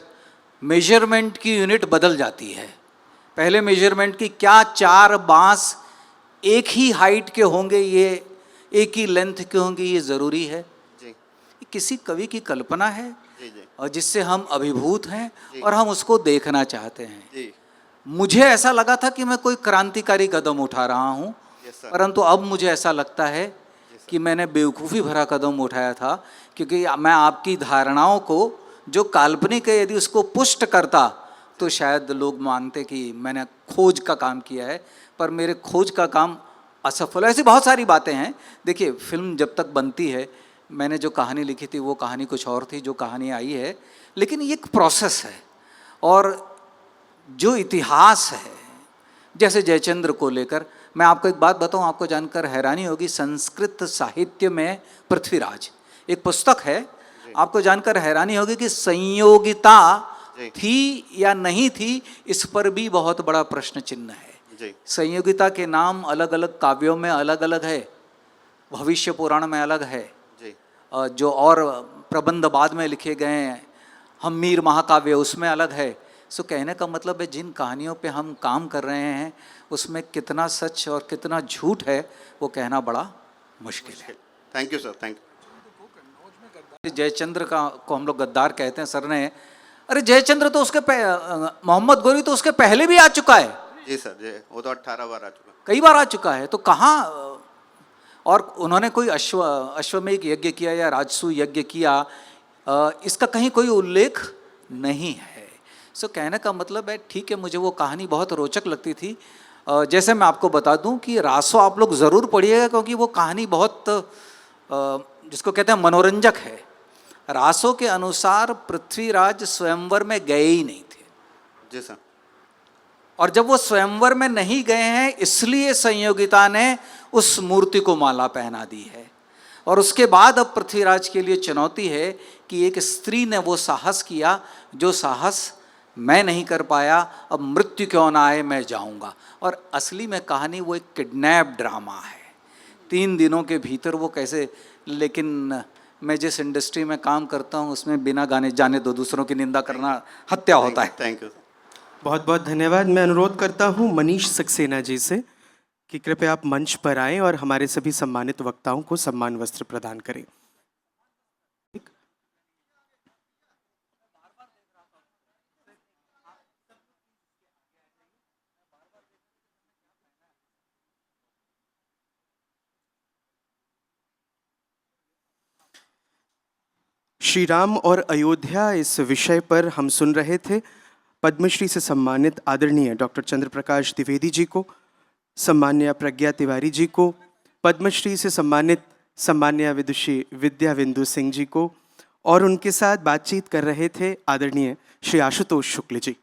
मेजरमेंट की यूनिट बदल जाती है। पहले मेजरमेंट की, क्या 4 बांस एक ही हाइट के होंगे, ये एक ही लेंथ के होंगे, ये ज़रूरी है जी। किसी कवि की कल्पना है जी जी। और जिससे हम अभिभूत हैं और हम उसको देखना चाहते हैं जी। मुझे ऐसा लगा था कि मैं कोई क्रांतिकारी कदम उठा रहा हूँ, परंतु अब मुझे ऐसा लगता है कि मैंने बेवकूफ़ी भरा कदम उठाया था, क्योंकि मैं आपकी धारणाओं को जो काल्पनिक है यदि उसको पुष्ट करता तो शायद लोग मानते कि मैंने खोज का काम किया है, पर मेरे खोज का काम असफल है। ऐसी बहुत सारी बातें हैं। देखिए, फिल्म जब तक बनती है, मैंने जो कहानी लिखी थी वो कहानी कुछ और थी, जो कहानी आई है, लेकिन ये एक प्रोसेस है। और जो इतिहास है, जैसे जयचंद्र को लेकर मैं आपको एक बात बताऊं, आपको जानकर हैरानी होगी, संस्कृत साहित्य में पृथ्वीराज एक पुस्तक है, आपको जानकर हैरानी होगी कि संयोगिता थी या नहीं थी, इस पर भी बहुत बड़ा प्रश्न चिन्ह है। जी संयोगिता के नाम अलग अलग काव्यों में अलग अलग है, भविष्य पुराण में अलग है, जी जो और प्रबंध बाद में लिखे गए हैं, हम्मीर महाकाव्य उसमें अलग है। सो कहने का मतलब है, जिन कहानियों पे हम काम कर रहे हैं उसमें कितना सच और कितना झूठ है वो कहना बड़ा मुश्किल है। Thank you sir, thank you. Jayachandra को हम लोग गद्दार कहते हैं। सर ने, अरे जयचंद्र तो उसके मोहम्मद गोरी तो उसके पहले भी आ चुका है। जी सर, जी वो तो 18 बार आ चुका। कई बार आ चुका है, तो कहाँ, और उन्होंने कोई अश्वमेध यज्ञ किया या राजसू यज्ञ किया, इसका कहीं कोई उल्लेख नहीं है। सो कहने का मतलब है, ठीक है, मुझे वो कहानी बहुत रोचक लगती थी। जैसे मैं आपको बता दूं कि रासो आप लोग ज़रूर पढ़िएगा, क्योंकि वो कहानी बहुत जिसको कहते हैं मनोरंजक है। रासो के अनुसार पृथ्वीराज स्वयंवर में गए ही नहीं थे। जी सर। और जब वो स्वयंवर में नहीं गए हैं, इसलिए संयोगिता ने उस मूर्ति को माला पहना दी है। और उसके बाद अब पृथ्वीराज के लिए चुनौती है कि एक स्त्री ने वो साहस किया जो साहस मैं नहीं कर पाया, अब मृत्यु क्यों ना आए, मैं जाऊंगा। और असली में कहानी वो एक किडनैप ड्रामा है, 3 दिनों के भीतर वो कैसे। लेकिन मैं जिस इंडस्ट्री में काम करता हूँ उसमें बिना गाने जाने दो दूसरों की निंदा करना हत्या होता है। Thank you. बहुत बहुत धन्यवाद। मैं अनुरोध करता हूँ मनीष सक्सेना जी से कि कृपया आप मंच पर आएं और हमारे सभी सम्मानित वक्ताओं को सम्मान वस्त्र प्रदान करें। श्री राम और अयोध्या, इस विषय पर हम सुन रहे थे पद्मश्री से सम्मानित आदरणीय डॉक्टर चंद्र प्रकाश द्विवेदी जी को, सम्मान्य प्रज्ञा तिवारी जी को, पद्मश्री से सम्मानित सम्मान्य विदुषी विद्या बिंदु सिंह जी को, और उनके साथ बातचीत कर रहे थे आदरणीय श्री आशुतोष शुक्ल जी।